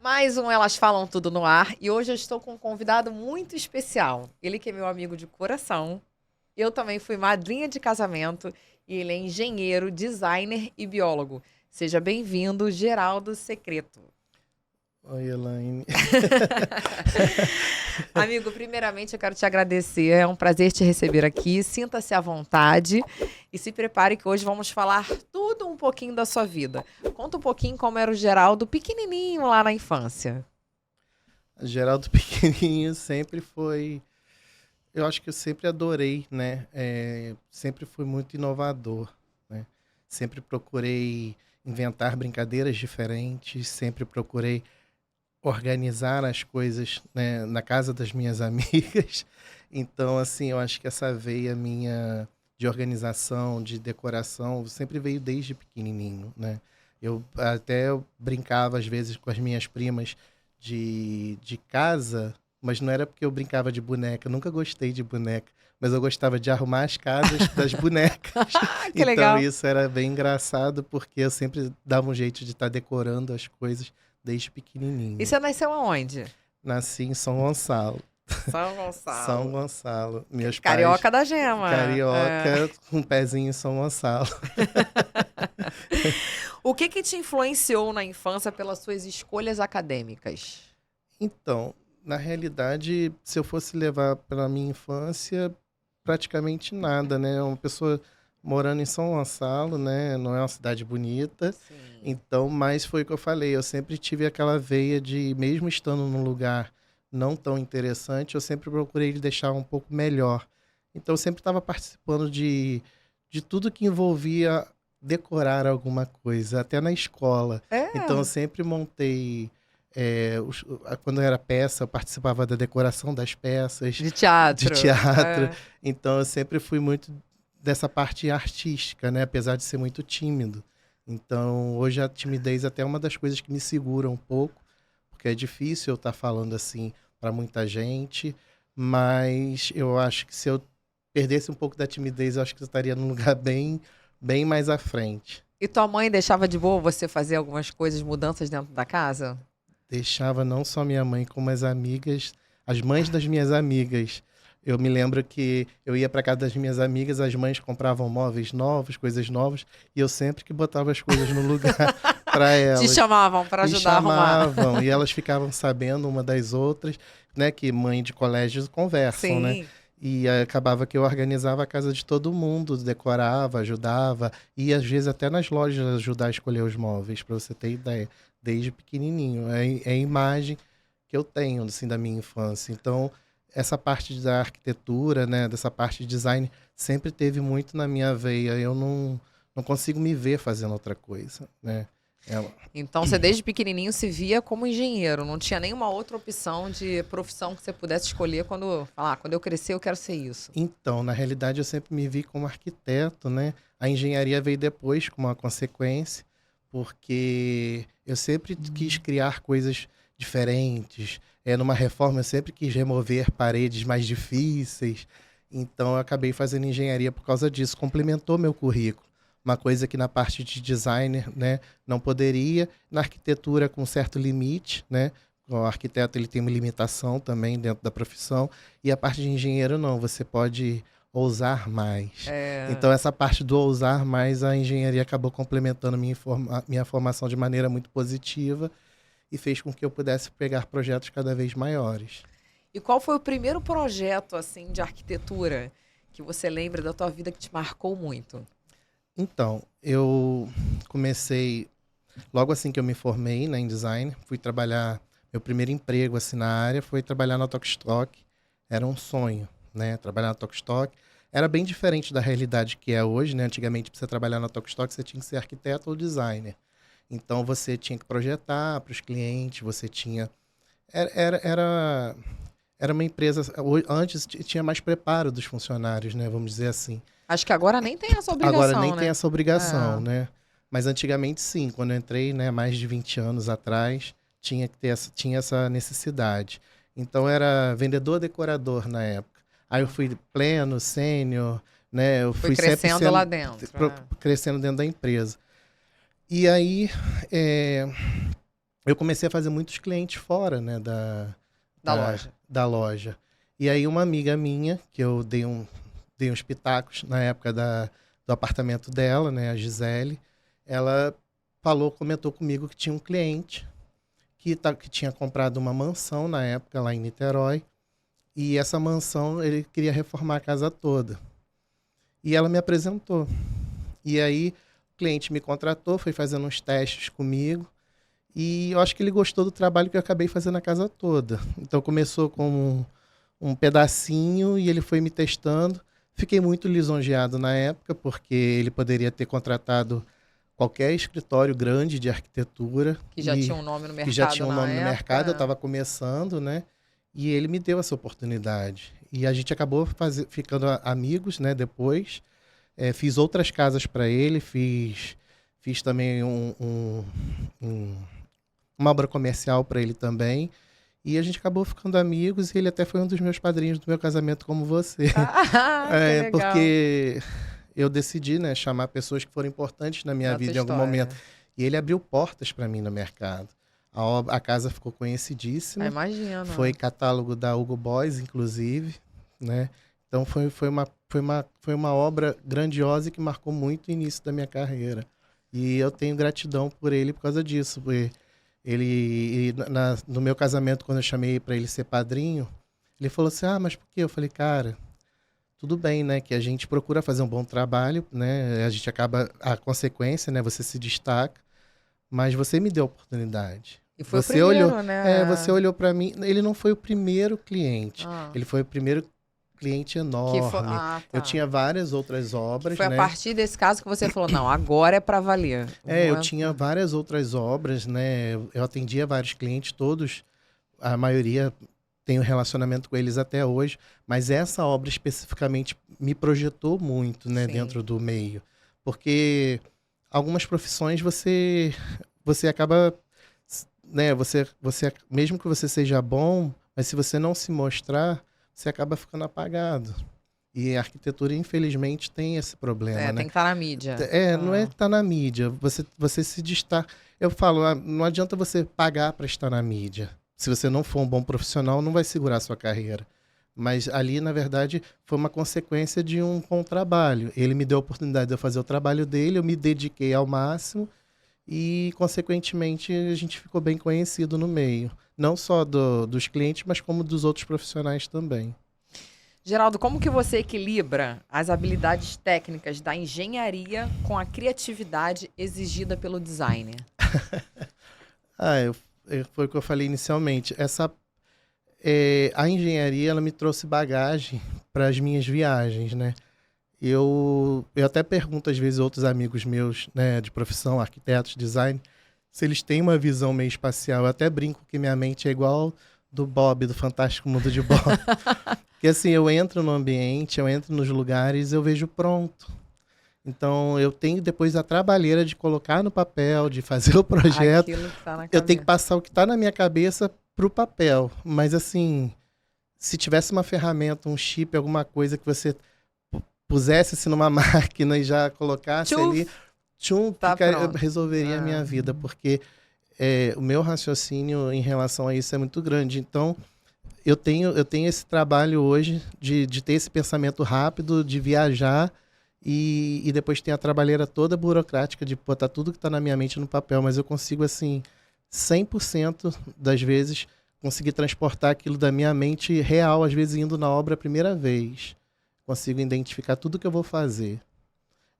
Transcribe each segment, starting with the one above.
Mais um Elas Falam Tudo no Ar e hoje eu estou com um convidado muito especial. Ele que é meu amigo de coração. Eu também fui madrinha de casamento e ele é engenheiro, designer e biólogo. Seja bem-vindo, Geraldo Secreto. Oi, Elaine. Amigo, primeiramente eu quero te agradecer. É um prazer te receber aqui. Sinta-se à vontade e se prepare que hoje vamos falar tudo um pouquinho da sua vida. Conta um pouquinho como era o Geraldo pequenininho lá na infância. Geraldo pequenininho sempre foi... Eu acho que eu sempre adorei, né? Sempre fui muito inovador, né? Sempre procurei inventar brincadeiras diferentes, sempre procurei organizar as coisas, né, na casa das minhas amigas. Então, assim, eu acho que essa veia minha de organização, de decoração, sempre veio desde pequenininho, né? Eu até brincava, às vezes, com as minhas primas de casa, mas não era porque eu brincava de boneca. Eu nunca gostei de boneca, mas eu gostava de arrumar as casas das bonecas. Que Então, legal. isso era bem engraçado, porque eu sempre dava um jeito de estar decorando as coisas desde pequenininho. E você nasceu aonde? Nasci em São Gonçalo. São Gonçalo. São Gonçalo. Meus Carioca pais, da Gema. carioca, com um pezinho em São Gonçalo. O que te influenciou na infância pelas suas escolhas acadêmicas? Então, na realidade, se eu fosse levar pela minha infância, praticamente nada, né? Uma pessoa morando em São Gonçalo, né? Não é uma cidade bonita. Sim. Então, mas foi o que eu falei, eu sempre tive aquela veia de, mesmo estando num lugar não tão interessante, eu sempre procurei deixar um pouco melhor. Então, eu sempre estava participando de tudo que envolvia decorar alguma coisa, até na escola. Então, eu sempre montei... quando eu era peça, eu participava da decoração das peças. De teatro. De teatro. Então, eu sempre fui muito dessa parte artística, né? Apesar de ser muito tímido. Então, hoje a timidez até é uma das coisas que me segura um pouco, porque é difícil eu estar falando assim para muita gente, mas eu acho que se eu perdesse um pouco da timidez, eu acho que eu estaria num lugar bem mais à frente. E tua mãe deixava de boa você fazer algumas coisas, mudanças dentro da casa? Deixava não só minha mãe, como as amigas, as mães das minhas amigas. Eu me lembro que eu ia para casa das minhas amigas, as mães compravam móveis novos, coisas novas, e eu sempre que botava as coisas no lugar para elas. Te chamavam para ajudar a arrumar. Me chamavam, e elas ficavam sabendo uma das outras, né, que mãe de colégio conversam, Sim. né? E acabava que eu organizava a casa de todo mundo, decorava, ajudava, e às vezes até nas lojas ajudar a escolher os móveis, para você ter ideia, desde pequenininho. É a imagem que eu tenho, assim, da minha infância. Então, essa parte da arquitetura, né, dessa parte de design, sempre teve muito na minha veia. Eu não consigo me ver fazendo outra coisa, né? Então, você desde pequenininho se via como engenheiro, não tinha nenhuma outra opção de profissão que você pudesse escolher quando eu crescer eu quero ser isso. Então, na realidade, eu sempre me vi como arquiteto, né? A engenharia veio depois como uma consequência, porque eu sempre quis criar coisas diferentes. Numa reforma, eu sempre quis remover paredes mais difíceis. Então, eu acabei fazendo engenharia por causa disso. Complementou meu currículo. Uma coisa que na parte de designer, né, não poderia. Na arquitetura, com certo limite, né? O arquiteto ele tem uma limitação também dentro da profissão. E a parte de engenheiro, não. Você pode ousar mais. Então, essa parte do ousar mais, a engenharia acabou complementando minha formação de maneira muito positiva e fez com que eu pudesse pegar projetos cada vez maiores. E qual foi o primeiro projeto assim de arquitetura que você lembra da tua vida que te marcou muito? Então, eu comecei logo assim que eu me formei, né, em design, fui trabalhar, meu primeiro emprego assim na área foi trabalhar na Tokstok. Era um sonho, né, trabalhar na Tokstok. Era bem diferente da realidade que é hoje, né? Antigamente, para você trabalhar na Tokstok, você tinha que ser arquiteto ou designer. Então, você tinha que projetar para os clientes, você tinha... Era uma empresa... Antes, tinha mais preparo dos funcionários, né? Vamos dizer assim. Acho que agora nem tem essa obrigação, Agora nem né? tem essa obrigação, né? Mas antigamente, sim. Quando eu entrei, né, mais de 20 anos atrás, tinha essa necessidade. Então, era vendedor-decorador na época. Aí eu fui pleno, sênior, né? Eu fui crescendo sempre lá dentro. crescendo dentro da empresa. E aí, eu comecei a fazer muitos clientes fora, né, Da loja. da loja. E aí uma amiga minha, que eu dei uns pitacos na época do apartamento dela, né, a Gisele, ela comentou comigo que tinha um cliente que tinha comprado uma mansão na época lá em Niterói, e essa mansão ele queria reformar a casa toda. E ela me apresentou. E aí o cliente me contratou, foi fazendo uns testes comigo, e eu acho que ele gostou do trabalho que eu acabei fazendo a casa toda. Então começou com um pedacinho e ele foi me testando. Fiquei muito lisonjeado na época, porque ele poderia ter contratado qualquer escritório grande de arquitetura. Que já tinha um nome no Que já mercado tinha um na nome no mercado, eu época. estava começando, né? E ele me deu essa oportunidade. E a gente acabou ficando amigos, né? Depois. Fiz outras casas para ele, fiz também uma obra comercial para ele também. E a gente acabou ficando amigos e ele até foi um dos meus padrinhos do meu casamento, como você. Ah, que legal. Porque eu decidi, né, chamar pessoas que foram importantes na minha Na tua vida em algum momento. história. E ele abriu portas para mim no mercado. A casa ficou Ah, conhecidíssima. Foi imagina. catálogo da Hugo Boss, inclusive, né? Então foi uma obra grandiosa e que marcou muito o início da minha carreira. E eu tenho gratidão por ele por causa disso. Porque no meu casamento, quando eu chamei para ele ser padrinho, ele falou assim: ah, mas por quê? Eu falei: cara, tudo bem, né? Que a gente procura fazer um bom trabalho, né? A gente acaba, a consequência, né? Você se destaca, mas você me deu a oportunidade. E foi o primeiro, Você né? olhou para mim. Ele não foi o primeiro cliente. Ah, Ele foi o primeiro cliente que foi, enorme. Eu tá. tinha várias outras Que obras, foi a né? partir desse caso que você falou, não, agora é para valer. Eu tinha várias outras obras, né? Eu atendia vários clientes, todos, a maioria tenho relacionamento com eles até hoje, mas essa obra especificamente me projetou muito, né, Sim. dentro do meio, porque algumas profissões você acaba, né, você mesmo que você seja bom, mas se você não se mostrar, você acaba ficando apagado. E a arquitetura, infelizmente, tem esse problema, Tem né? que estar na mídia. Não é Ah, que tá na mídia, você se destaca. Eu falo, não adianta você pagar para estar na mídia. Se você não for um bom profissional, não vai segurar a sua carreira. Mas ali, na verdade, foi uma consequência de um bom trabalho. Ele me deu a oportunidade de eu fazer o trabalho dele, eu me dediquei ao máximo e, consequentemente, a gente ficou bem conhecido no meio. Não só dos clientes, mas como dos outros profissionais também. Geraldo, como que você equilibra as habilidades técnicas da engenharia com a criatividade exigida pelo designer? Foi o que eu falei inicialmente. A engenharia, ela me trouxe bagagem para as minhas viagens, né? Eu até pergunto às vezes a outros amigos meus, né, de profissão, arquitetos, design, se eles têm uma visão meio espacial. Eu até brinco que minha mente é igual do Bob, do Fantástico Mundo de Bob. Porque assim, eu entro no ambiente, eu entro nos lugares, eu vejo pronto. Então, eu tenho depois a trabalheira de colocar no papel, de fazer o projeto. Aquilo que tá na Eu tenho que cabeça. passar o que está na minha cabeça pro papel. Mas assim, se tivesse uma ferramenta, um chip, alguma coisa que você pusesse assim, numa máquina e já colocasse ali, Tchuf, tá pronto. resolveria a Ah, minha vida, porque o meu raciocínio em relação a isso é muito grande. Então, eu tenho esse trabalho hoje de ter esse pensamento rápido, de viajar e depois tem a trabalheira toda burocrática de botar tudo que está na minha mente no papel, mas eu consigo, assim, 100% das vezes, conseguir transportar aquilo da minha mente real, às vezes indo na obra a primeira vez. Consigo identificar tudo que eu vou fazer.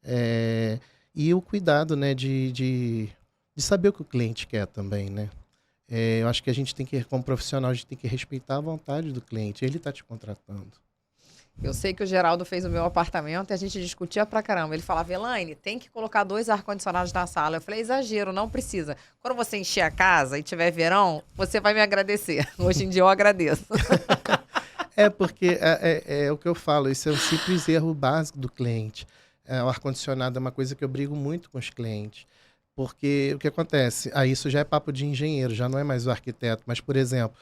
É, e o cuidado, né, de saber o que o cliente quer também, né? Eu acho que a gente tem que, como profissional, a gente tem que respeitar a vontade do cliente. Ele está te contratando. eu sei que o Geraldo fez o meu apartamento e a gente discutia pra caramba. Ele falava, Elaine, tem que colocar 2 ar-condicionados na sala. Eu falei, exagero, não precisa. Quando você encher a casa e tiver verão, você vai me agradecer. Hoje em dia eu agradeço. Porque é o que eu falo, isso é um simples erro básico do cliente. O ar-condicionado é uma coisa que eu brigo muito com os clientes. Porque o que acontece? Isso já é papo de engenheiro, já não é mais o arquiteto. Mas, por exemplo,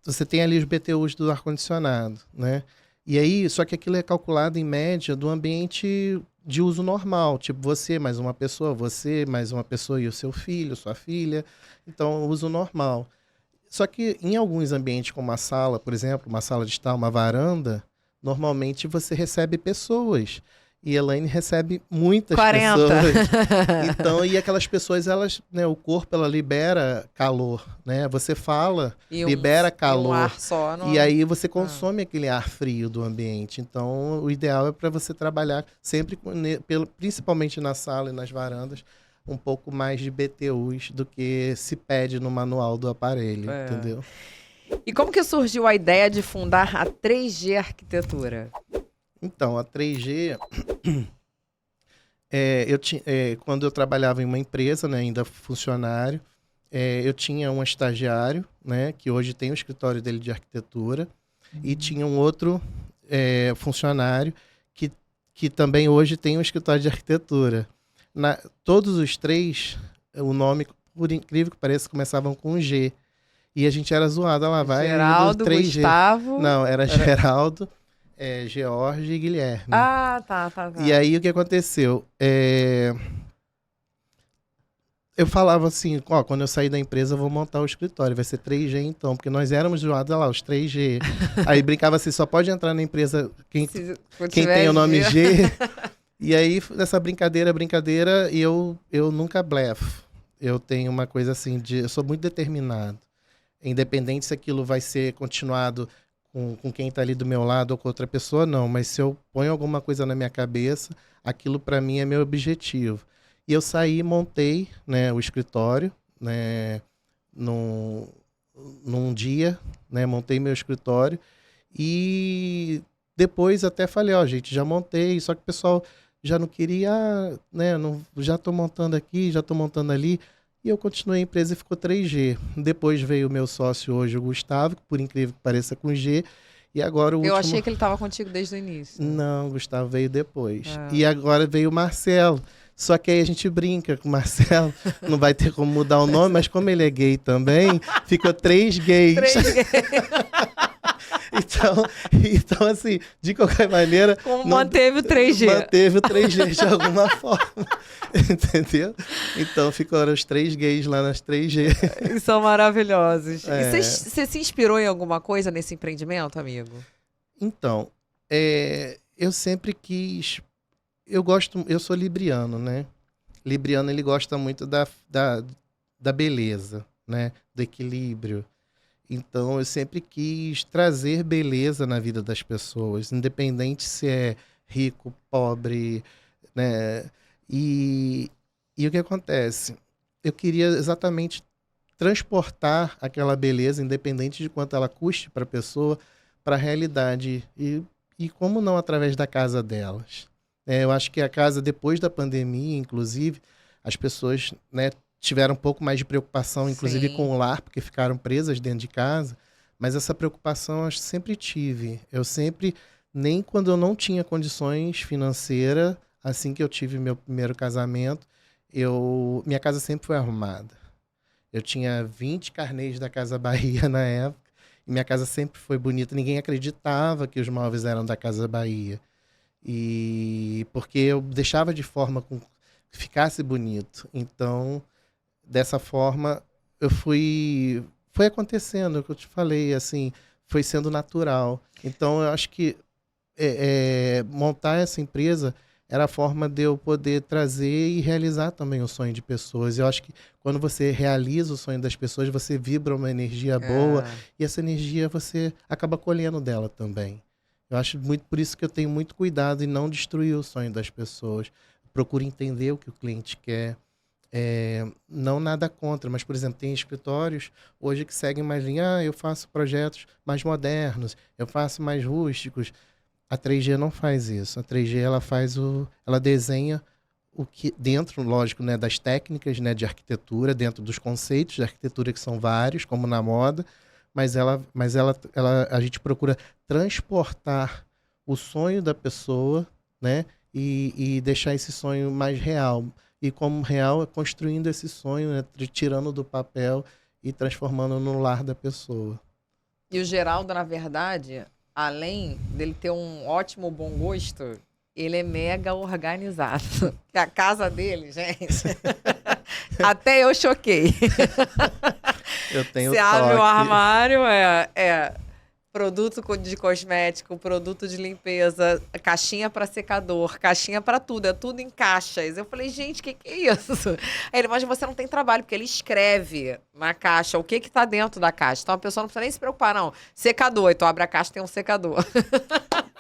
você tem ali os BTUs do ar-condicionado, né? E aí, só que aquilo é calculado em média do ambiente de uso normal, tipo você mais uma pessoa, você mais uma pessoa e o seu filho, sua filha. Então, uso normal. Só que em alguns ambientes, como a sala, por exemplo, uma sala de estar, uma varanda, normalmente você recebe pessoas. E Elaine recebe muitas 40. pessoas. Então, e aquelas pessoas, elas, né, o corpo, ela libera calor, né? Você fala, libera E um calor. ar só E aí você Ah. consome aquele ar frio do ambiente. Então, o ideal é para você trabalhar sempre, principalmente na sala e nas varandas, um pouco mais de BTUs do que se pede no manual do aparelho, É. entendeu? E como que surgiu a ideia de fundar a 3G Arquitetura? Então, a 3G, quando eu trabalhava em uma empresa, né, ainda funcionário, eu tinha um estagiário, né, que hoje tem o escritório dele de arquitetura, e tinha um outro funcionário que também hoje tem um escritório de arquitetura. Todos os três, o nome, por incrível que pareça, começavam com G. E a gente era zoado, lá vai do Geraldo, 3G. Gustavo. Não, era Geraldo, George e Guilherme. Ah, tá. E aí o que aconteceu? Eu falava assim, ó, quando eu sair da empresa eu vou montar o escritório, vai ser 3G então, porque nós éramos zoados, olha lá, os 3G. Aí brincava assim, só pode entrar na empresa quem tem o nome G. E aí, nessa brincadeira, e eu nunca blefo. Eu tenho uma coisa assim, eu sou muito determinado. Independente se aquilo vai ser continuado com quem está ali do meu lado ou com outra pessoa, não. Mas se eu ponho alguma coisa na minha cabeça, aquilo para mim é meu objetivo. E eu saí e montei, né, o escritório, né, num dia, né, montei meu escritório. E depois até falei, ó, gente, já montei, só que o pessoal já não queria, né, já estou montando aqui, já estou montando ali. E eu continuei a empresa e ficou 3G. Depois veio o meu sócio hoje, o Gustavo, que por incrível que pareça com G. E agora o último... Eu achei que ele estava contigo desde o início. Não, o Gustavo veio depois. E agora veio o Marcelo. Só que aí a gente brinca com o Marcelo, não vai ter como mudar o nome, mas como ele é gay também, ficou 3 gays. 3 gays. Então, assim, de qualquer maneira... Manteve o 3G. Manteve o 3G de alguma forma. Entendeu? Então, ficaram os 3 gays lá nas 3G. E são maravilhosos. E você se inspirou em alguma coisa nesse empreendimento, amigo? Então, eu sempre quis... Eu sou libriano, né? Libriano, ele gosta muito da beleza, né? Do equilíbrio. Então, eu sempre quis trazer beleza na vida das pessoas, independente se é rico, pobre, né? E o que acontece? Eu queria exatamente transportar aquela beleza, independente de quanto ela custe para a pessoa, para a realidade. E como não através da casa delas? Eu acho que a casa, depois da pandemia, inclusive, as pessoas, né, tiveram um pouco mais de preocupação, inclusive com o lar, porque ficaram presas dentro de casa. Mas essa preocupação eu sempre tive. Eu sempre, nem quando eu não tinha condições financeiras, assim que eu tive meu primeiro casamento, minha casa sempre foi arrumada. Eu tinha 20 carnês da Casa Bahia na época, e minha casa sempre foi bonita. Ninguém acreditava que os móveis eram da Casa Bahia. E porque eu deixava de forma que ficasse bonito. Então, dessa forma, foi acontecendo, o que eu te falei, assim, foi sendo natural. Então, eu acho que montar essa empresa era a forma de eu poder trazer e realizar também o sonho de pessoas. Eu acho que quando você realiza o sonho das pessoas, você vibra uma energia boa e essa energia você acaba colhendo dela também. Eu acho muito por isso que eu tenho muito cuidado em não destruir o sonho das pessoas. Procuro entender o que o cliente quer. Não nada contra, mas, por exemplo, tem escritórios hoje que seguem mais linha, eu faço projetos mais modernos, eu faço mais rústicos. A 3G não faz isso. A 3G ela desenha o que dentro, lógico, né, das técnicas, né, de arquitetura, dentro dos conceitos de arquitetura que são vários, como na moda, mas a gente procura transportar o sonho da pessoa, né, e deixar esse sonho mais real. E como real é construindo esse sonho, né, tirando do papel e transformando no lar da pessoa. E o Geraldo, na verdade, além dele ter um ótimo bom gosto, Ele é mega organizado. Que a casa dele, gente. Até eu choquei. Eu tenho Você abre o toque. armário, produto de cosmético, produto de limpeza, caixinha para secador, caixinha para tudo, é tudo em caixas. Eu falei, gente, que é isso? Aí ele, mas você não tem trabalho, porque ele escreve na caixa o que tá dentro da caixa. Então a pessoa não precisa nem se preocupar, não. Secador, então abre a caixa, tem um secador.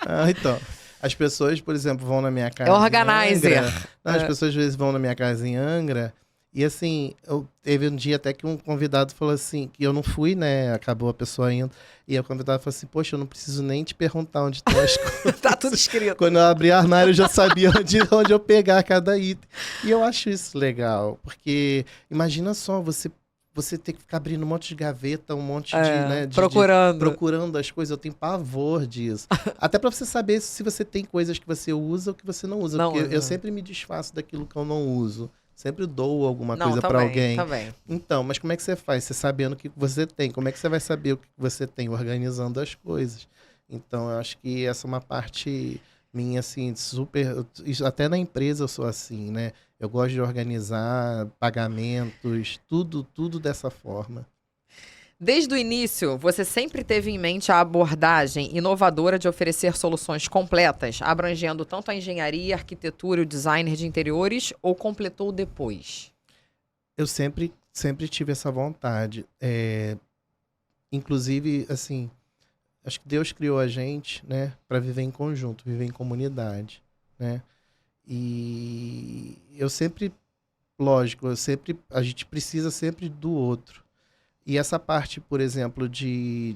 Ah, então. As pessoas, por exemplo, vão na minha casa É em organizer. Angra. Não, as pessoas às vezes vão na minha casa em Angra. E assim, teve um dia até que um convidado falou assim, que eu não fui, né? Acabou a pessoa indo. E o convidado falou assim, poxa, eu não preciso nem te perguntar onde estão as coisas. Tá tudo escrito. Quando eu abri o armário, eu já sabia onde eu pegar cada item. E eu acho isso legal, porque imagina só, você ter que ficar abrindo um monte de gaveta, um monte de, né, procurando as coisas. Eu tenho pavor disso. Até para você saber se você tem coisas que você usa ou que você não usa. Porque eu sempre me desfaço daquilo que eu não uso. Sempre dou alguma coisa para alguém. Também. Então, mas como é que você faz? Você sabendo o que você tem. Como é que você vai saber o que você tem organizando as coisas? Então, eu acho que essa é uma parte minha, assim, super... Até na empresa eu sou assim, né? Eu gosto de organizar pagamentos, tudo dessa forma. Desde o início, você sempre teve em mente a abordagem inovadora de oferecer soluções completas, abrangendo tanto a engenharia, a arquitetura e o designer de interiores, ou completou depois? Eu sempre tive essa vontade. Inclusive, assim, acho que Deus criou a gente, né, para viver em conjunto, viver em comunidade, né? E eu sempre, lógico, a gente precisa sempre do outro. E essa parte, por exemplo, de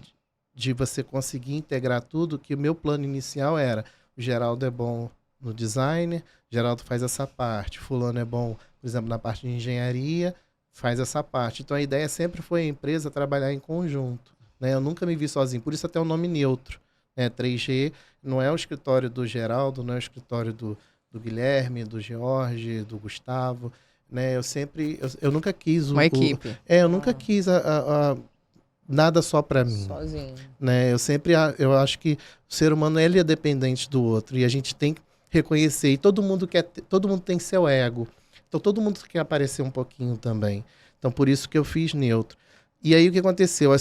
você conseguir integrar tudo, que o meu plano inicial era, o Geraldo é bom no design, o Geraldo faz essa parte, fulano é bom, por exemplo, na parte de engenharia, faz essa parte. Então a ideia sempre foi a empresa trabalhar em conjunto, né? Eu nunca me vi sozinho, por isso até o nome neutro, né? 3G não é o escritório do Geraldo, não é o escritório do Guilherme, do George, do Gustavo, né? Eu nunca quis uma equipe. Eu nunca quis nada só para mim. Sozinho. Né? Eu acho que o ser humano ele é dependente do outro e a gente tem que reconhecer. E todo mundo tem seu ego. Então todo mundo quer aparecer um pouquinho também. Então por isso que eu fiz neutro. E aí o que aconteceu?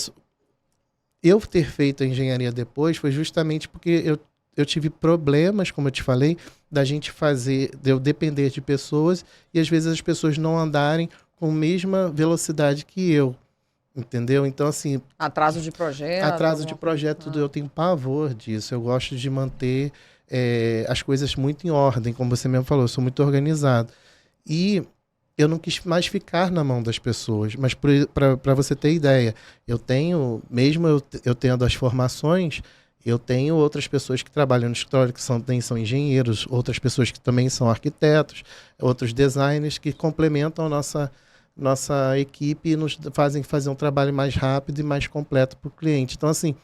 Eu ter feito a engenharia depois foi justamente porque eu tive problemas, como eu te falei, de eu depender de pessoas e às vezes as pessoas não andarem com a mesma velocidade que eu, entendeu? Então, assim... Atraso de projeto. Eu tenho pavor disso. Eu gosto de manter as coisas muito em ordem, como você mesmo falou, eu sou muito organizado. E eu não quis mais ficar na mão das pessoas, mas para você ter ideia, mesmo eu tendo as formações... Eu tenho outras pessoas que trabalham no escritório que também são engenheiros, outras pessoas que também são arquitetos, outros designers que complementam a nossa equipe e nos fazem fazer um trabalho mais rápido e mais completo para o cliente. Então, assim,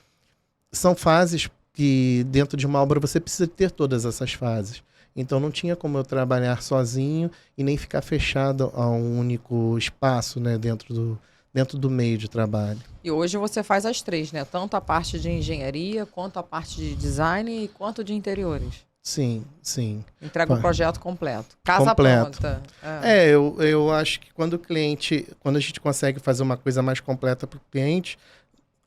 são fases que dentro de uma obra você precisa ter todas essas fases. Então, não tinha como eu trabalhar sozinho e nem ficar fechado a um único espaço, né, dentro do meio de trabalho. E hoje você faz as três, né? Tanto a parte de engenharia, quanto a parte de design e quanto de interiores. Sim. Entrega o projeto completo. Casa completo. pronta. Eu acho que quando a gente consegue fazer uma coisa mais completa para o cliente,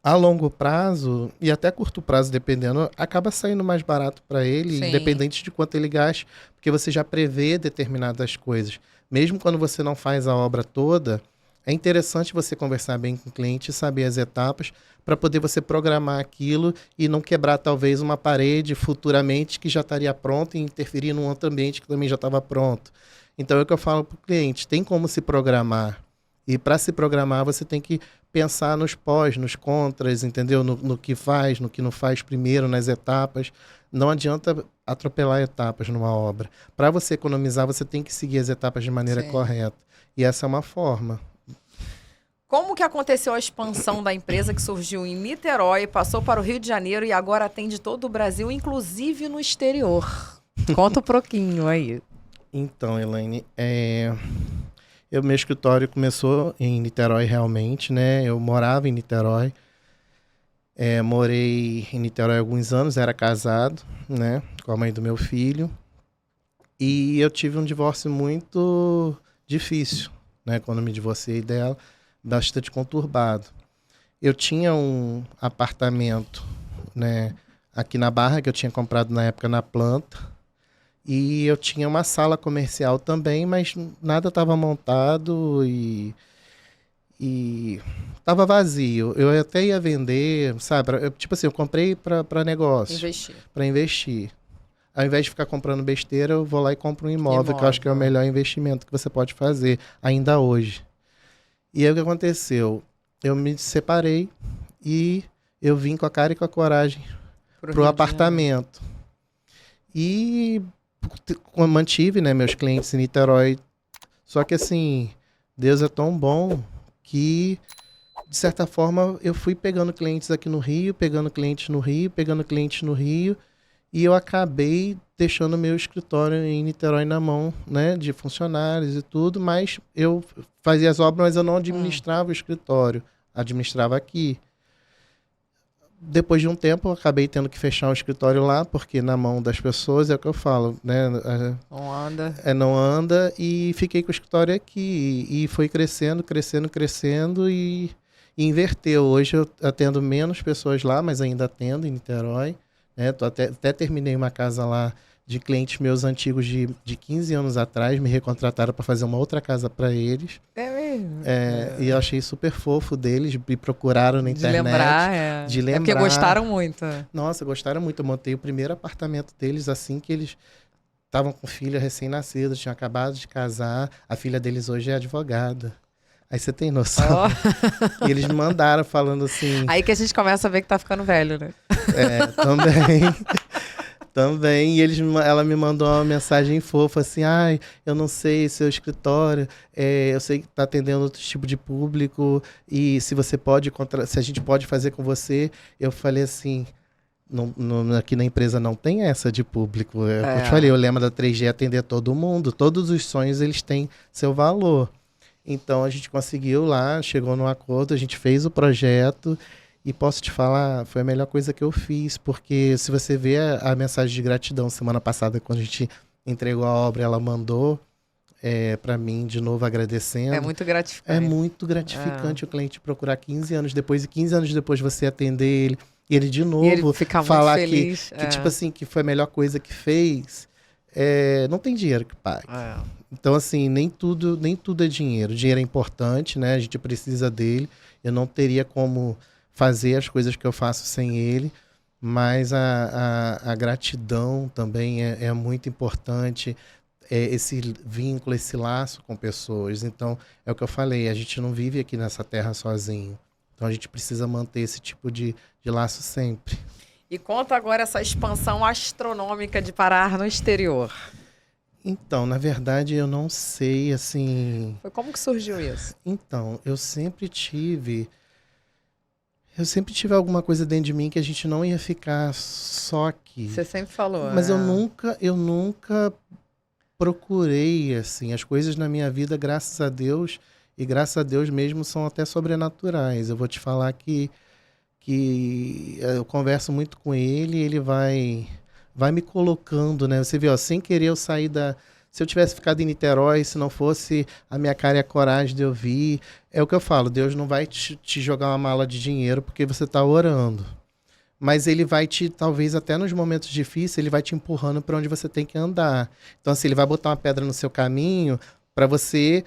a longo prazo e até curto prazo, dependendo, acaba saindo mais barato para ele, Sim. independente de quanto ele gaste, porque você já prevê determinadas coisas. Mesmo quando você não faz a obra toda, é interessante você conversar bem com o cliente e saber as etapas para poder você programar aquilo e não quebrar talvez uma parede futuramente que já estaria pronta e interferir num outro ambiente que também já estava pronto. Então é o que eu falo para o cliente, tem como se programar. E para se programar você tem que pensar nos pós, nos contras, entendeu? No que faz, no que não faz primeiro, nas etapas. Não adianta atropelar etapas numa obra. Para você economizar, você tem que seguir as etapas de maneira correta. E essa é uma forma. Como que aconteceu a expansão da empresa que surgiu em Niterói, passou para o Rio de Janeiro e agora atende todo o Brasil, inclusive no exterior? Conta um pouquinho aí. Então, Elaine, meu escritório começou em Niterói realmente, né? Eu morava em Niterói, morei em Niterói há alguns anos, era casado, né? Com a mãe do meu filho. E eu tive um divórcio muito difícil, né? Quando me divorciei dela, bastante conturbado. Eu tinha um apartamento, né, aqui na Barra, que eu tinha comprado na época na planta. E eu tinha uma sala comercial também, mas nada estava montado e tava vazio. Eu até ia vender, sabe? Tipo assim, eu comprei para negócio, Investir. para investir. Ao invés de ficar comprando besteira, eu vou lá e compro um imóvel, que eu acho que é o melhor investimento que você pode fazer, ainda hoje. E aí o que aconteceu? Eu me separei e eu vim com a cara e com a coragem pro apartamento. E mantive, né, meus clientes em Niterói. Só que assim, Deus é tão bom que, de certa forma, eu fui pegando clientes aqui no Rio, pegando clientes no Rio, pegando clientes no Rio. E eu acabei deixando meu escritório em Niterói na mão, né, de funcionários e tudo, mas eu fazia as obras, mas eu não administrava o escritório, administrava aqui. Depois de um tempo, eu acabei tendo que fechar o escritório lá, porque na mão das pessoas é o que eu falo, né? Não anda. Não anda, e fiquei com o escritório aqui. E foi crescendo, crescendo, crescendo e inverteu. Hoje eu atendo menos pessoas lá, mas ainda atendo em Niterói. Né? Até terminei uma casa lá de clientes meus antigos de 15 anos atrás, me recontrataram para fazer uma outra casa para eles. É mesmo? E eu achei super fofo deles, me procuraram na internet. De lembrar. É porque gostaram muito. Nossa, gostaram muito. Eu montei o primeiro apartamento deles assim que eles estavam com filha recém-nascida, tinham acabado de casar. A filha deles hoje é advogada. Aí você tem noção. Oh. E eles me mandaram falando assim... Aí que a gente começa a ver que tá ficando velho, né? Também. Também, e ela me mandou uma mensagem fofa, assim, ai, eu não sei, seu escritório, eu sei que está atendendo outro tipo de público, e se você pode, se a gente pode fazer com você. Eu falei assim, aqui na empresa não tem essa de público. Eu te falei, o lema da 3G é atender todo mundo, todos os sonhos eles têm seu valor. Então a gente conseguiu lá, chegou num acordo, a gente fez o projeto. E posso te falar, foi a melhor coisa que eu fiz, porque se você vê a mensagem de gratidão semana passada, quando a gente entregou a obra, ela mandou para mim de novo agradecendo. É muito gratificante. É muito gratificante o cliente procurar 15 anos depois, e 15 anos depois você atender ele, e ele de novo ele fica falar muito feliz. que tipo assim, que foi a melhor coisa que fez. Não tem dinheiro que pague. Então, assim, nem tudo é dinheiro. O dinheiro é importante, né? A gente precisa dele. Eu não teria como fazer as coisas que eu faço sem ele, mas a gratidão também é muito importante, esse vínculo, esse laço com pessoas. Então, é o que eu falei, a gente não vive aqui nessa terra sozinho, então a gente precisa manter esse tipo de laço sempre. E conta agora essa expansão astronômica de parar no exterior. Então, na verdade, eu não sei, assim... Como que surgiu isso? Então, eu sempre tive alguma coisa dentro de mim que a gente não ia ficar só aqui. Você sempre falou. Mas eu nunca procurei, assim, as coisas na minha vida, graças a Deus, e graças a Deus mesmo, são até sobrenaturais. Eu vou te falar que eu converso muito com ele vai me colocando, né? Você vê, ó, sem querer eu saí Se eu tivesse ficado em Niterói, se não fosse a minha cara e a coragem de eu vir, é o que eu falo, Deus não vai te jogar uma mala de dinheiro porque você está orando. Mas ele vai talvez até nos momentos difíceis, ele vai te empurrando para onde você tem que andar. Então, assim, ele vai botar uma pedra no seu caminho para você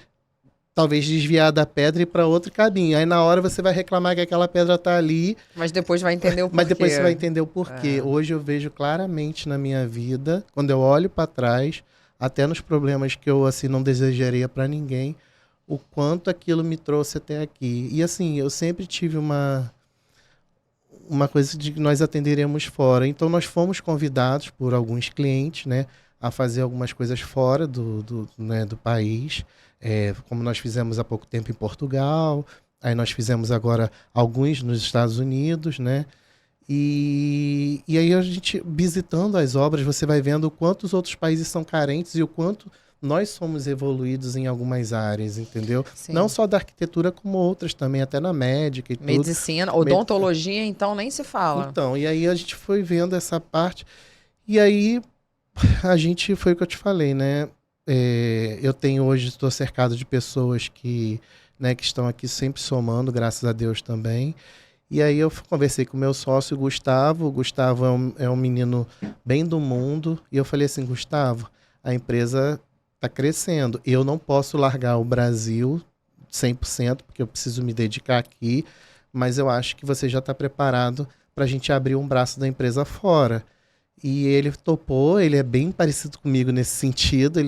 talvez desviar da pedra e ir para outro caminho. Aí na hora você vai reclamar que aquela pedra está ali. Mas depois vai entender o porquê. Mas depois você vai entender o porquê. Hoje eu vejo claramente na minha vida, quando eu olho para trás, até nos problemas que eu assim não desejaria para ninguém, o quanto aquilo me trouxe até aqui. E assim, eu sempre tive uma coisa de que nós atenderíamos fora. Então nós fomos convidados por alguns clientes, né, a fazer algumas coisas fora do país, como nós fizemos há pouco tempo em Portugal, aí nós fizemos agora alguns nos Estados Unidos, né? E aí a gente, visitando as obras, você vai vendo o quanto os outros países são carentes e o quanto nós somos evoluídos em algumas áreas, entendeu? Sim. Não só da arquitetura, como outras também, até na médica e tudo. Medicina, odontologia, então nem se fala. Então, e aí a gente foi vendo essa parte, e aí A gente, foi o que eu te falei, né? Eu tenho hoje, estou cercado de pessoas que, né, que estão aqui sempre somando, graças a Deus também. E aí eu conversei com o meu sócio, Gustavo. O Gustavo é um menino bem do mundo. E eu falei assim, Gustavo, a empresa está crescendo. Eu não posso largar o Brasil 100%, porque eu preciso me dedicar aqui. Mas eu acho que você já está preparado para a gente abrir um braço da empresa fora. E ele topou, ele é bem parecido comigo nesse sentido.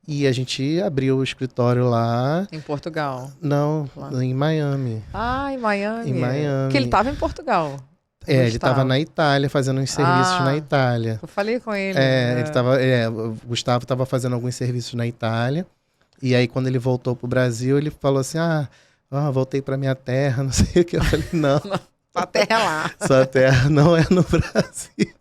E a gente abriu o escritório lá. Em Portugal. Não, Lá. em Miami. Ah, em Miami. Em Miami. Que ele estava em Portugal. Ele estava na Itália, fazendo uns serviços na Itália. Eu falei com ele. O Gustavo estava fazendo alguns serviços na Itália. E aí, quando ele voltou pro Brasil, ele falou assim, voltei pra minha terra, não sei o que. Eu falei, não. Sua terra é lá. Sua terra não é no Brasil.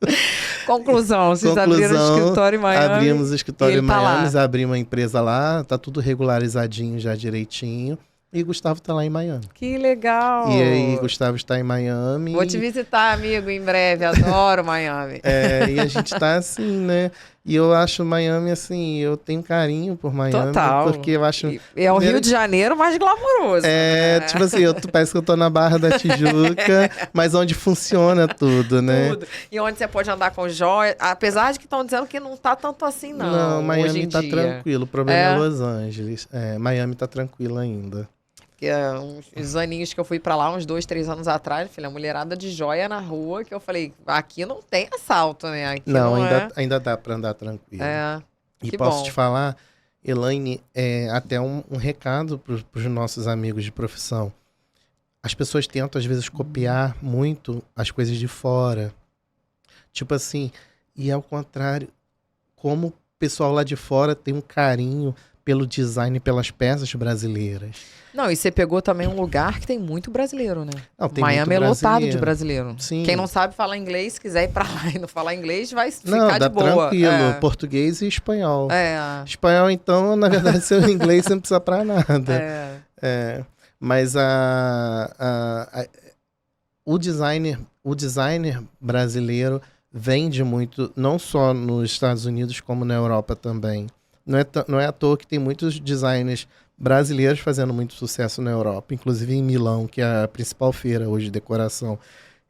Conclusão, vocês abriram o escritório em Miami. Abrimos o escritório em Miami, tá abrimos uma empresa lá, tá tudo regularizadinho já direitinho. E Gustavo tá lá em Miami. Que legal! E aí, Gustavo está em Miami. Vou te visitar, amigo, em breve. Adoro Miami. E a gente tá assim, né? E eu acho Miami, assim, eu tenho carinho por Miami. Total. Porque eu acho... É o Rio de Janeiro mais glamouroso. Tipo assim, parece que eu tô na Barra da Tijuca, mas onde funciona tudo, né? Tudo. E onde você pode andar com joia. Apesar de que estão dizendo que não tá tanto assim, não. Não, Miami hoje em tá dia. tranquilo. O problema é Los Angeles. Miami tá tranquilo ainda. Porque uns aninhos que eu fui pra lá, uns 2, 3 anos atrás, filha, a mulherada de joia na rua, que eu falei, aqui não tem assalto, né? Aqui não ainda dá pra andar tranquilo. E que posso bom. te falar, Elaine, até um recado pros nossos amigos de profissão. As pessoas tentam, às vezes, copiar muito as coisas de fora. Tipo assim, e ao contrário, como o pessoal lá de fora tem um carinho pelo design, pelas peças brasileiras. Não, e você pegou também um lugar que tem muito brasileiro, né? Não, tem Miami muito é lotado brasileiro. de brasileiro. Sim. Quem não sabe falar inglês, quiser ir pra lá e não falar inglês, vai Não, ficar dá de boa. tranquilo. Português e espanhol. Espanhol, então, na verdade, seu inglês você não precisa pra nada. Mas o designer brasileiro vende muito, não só nos Estados Unidos, como na Europa também. Não é à toa que tem muitos designers brasileiros fazendo muito sucesso na Europa, inclusive em Milão, que é a principal feira hoje de decoração.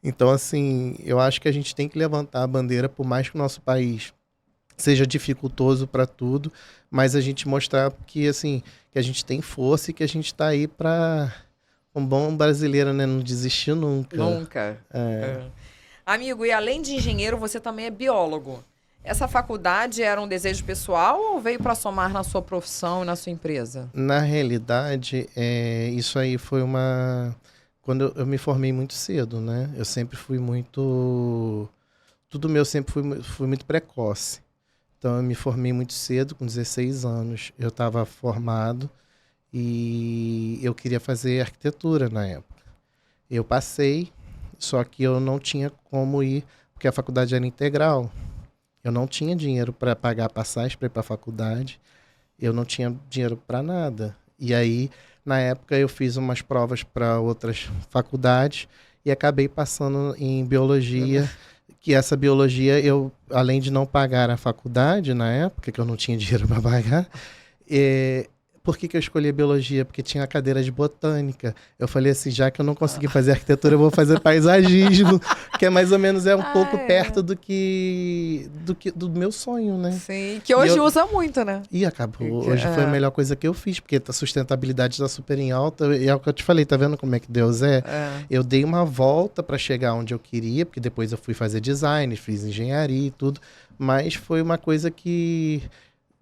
Então, assim, eu acho que a gente tem que levantar a bandeira, por mais que o nosso país seja dificultoso para tudo, mas a gente mostrar que, assim, que a gente tem força e que a gente está aí para um bom brasileiro, né? Não desistir nunca. Nunca. Amigo, e além de engenheiro, você também é biólogo. Essa faculdade era um desejo pessoal ou veio para somar na sua profissão e na sua empresa? Na realidade, isso aí foi quando eu me formei muito cedo, né? Eu sempre fui muito... Tudo meu sempre fui muito precoce. Então, eu me formei muito cedo, com 16 anos. Eu estava formado e eu queria fazer arquitetura na época. Eu passei, só que eu não tinha como ir, porque a faculdade era integral. Eu não tinha dinheiro para pagar passagem para ir para a faculdade. Eu não tinha dinheiro para nada. E aí, na época, eu fiz umas provas para outras faculdades e acabei passando em biologia. Que essa biologia, eu, além de não pagar a faculdade na época, que eu não tinha dinheiro para pagar, por que eu escolhi a biologia? Porque tinha a cadeira de botânica. Eu falei assim, já que eu não consegui fazer arquitetura, eu vou fazer paisagismo, que é mais ou menos um pouco perto do meu sonho, né? Sim, que hoje usa muito, né? E acabou. Hoje foi a melhor coisa que eu fiz, porque a sustentabilidade está super em alta. E é o que eu te falei, tá vendo como é que Deus é? Eu dei uma volta para chegar onde eu queria, porque depois eu fui fazer design, fiz engenharia e tudo, mas foi uma coisa que...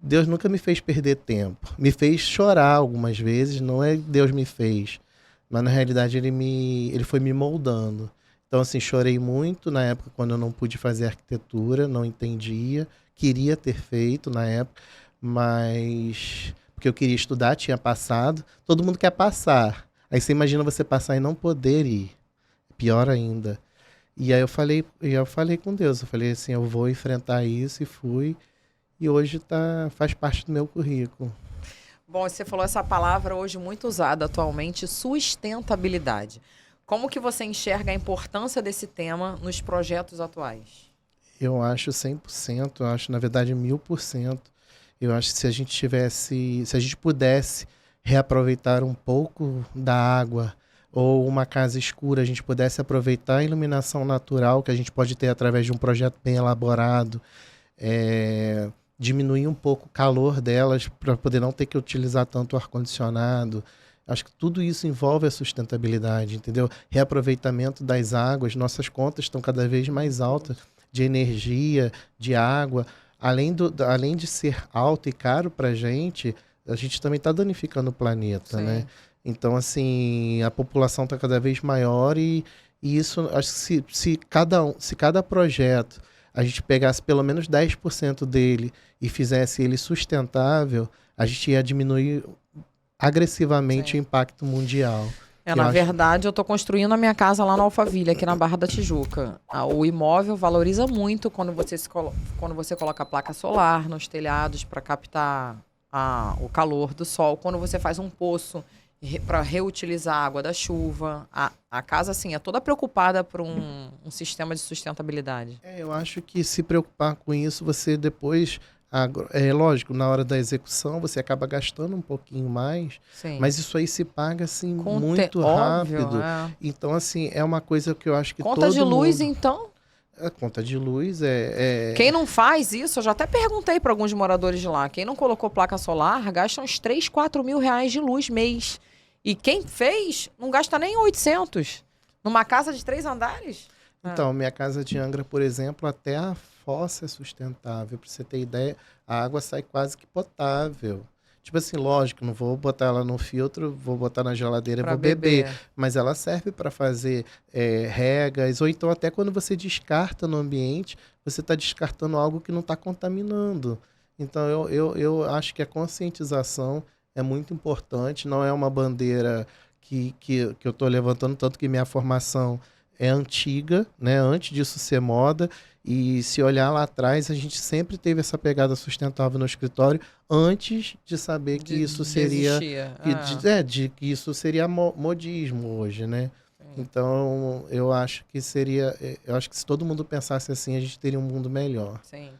Deus nunca me fez perder tempo. Me fez chorar algumas vezes, não é Deus me fez. Mas na realidade ele foi me moldando. Então assim, chorei muito na época quando eu não pude fazer arquitetura, não entendia. Queria ter feito na época, mas... Porque eu queria estudar, tinha passado. Todo mundo quer passar. Aí você imagina você passar e não poder ir. Pior ainda. E aí eu falei com Deus. Eu falei assim, eu vou enfrentar isso e fui... E hoje faz parte do meu currículo. Bom, você falou essa palavra hoje muito usada atualmente, sustentabilidade. Como que você enxerga a importância desse tema nos projetos atuais? Eu acho 100%, eu acho, na verdade, 1000%. Eu acho que se a gente pudesse reaproveitar um pouco da água ou uma casa escura, a gente pudesse aproveitar a iluminação natural que a gente pode ter através de um projeto bem elaborado, diminuir um pouco o calor delas para poder não ter que utilizar tanto ar-condicionado. Acho que tudo isso envolve a sustentabilidade, entendeu? Reaproveitamento das águas, nossas contas estão cada vez mais altas de energia, de água. Além de ser alto e caro para a gente também está danificando o planeta, Sim. né? Então, assim, a população está cada vez maior e isso, acho que se cada projeto a gente pegasse pelo menos 10% dele e fizesse ele sustentável, a gente ia diminuir agressivamente Sim. o impacto mundial. Na verdade, eu estou construindo a minha casa lá na Alphaville, aqui na Barra da Tijuca. O imóvel valoriza muito quando quando você coloca a placa solar nos telhados para captar o calor do sol. Quando você faz um poço para reutilizar a água da chuva. A casa, assim, é toda preocupada por um sistema de sustentabilidade. Eu acho que se preocupar com isso, você depois... É lógico, na hora da execução você acaba gastando um pouquinho mais, Sim. mas isso aí se paga assim muito rápido. Óbvio, Então, assim, é uma coisa que eu acho que conta de luz, mundo... então? A conta de luz Quem não faz isso, eu já até perguntei para alguns moradores de lá, quem não colocou placa solar gasta uns 3, 4 mil reais de luz mês. E quem fez não gasta nem 800. Numa casa de 3 andares? Então, minha casa de Angra, por exemplo, até a fossa é sustentável. Para você ter ideia, a água sai quase que potável. Tipo assim, lógico, não vou botar ela no filtro, vou botar na geladeira e vou beber. Mas ela serve para fazer regas, ou então até quando você descarta no ambiente, você está descartando algo que não está contaminando. Então, eu acho que a conscientização é muito importante. Não é uma bandeira que eu estou levantando, tanto que minha formação é antiga, né? Antes disso ser moda. E se olhar lá atrás, a gente sempre teve essa pegada sustentável no escritório antes de saber que isso seria que isso seria modismo hoje, né? Então, eu acho que se todo mundo pensasse assim, a gente teria um mundo melhor. Sim.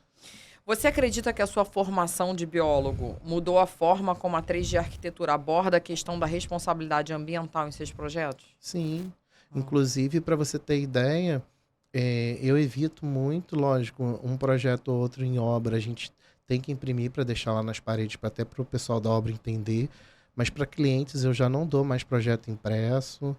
Você acredita que a sua formação de biólogo mudou a forma como a 3D Arquitetura aborda a questão da responsabilidade ambiental em seus projetos? Sim. Inclusive, para você ter ideia, eu evito muito, lógico, um projeto ou outro em obra, a gente tem que imprimir para deixar lá nas paredes, até para o pessoal da obra entender, mas para clientes eu já não dou mais projeto impresso,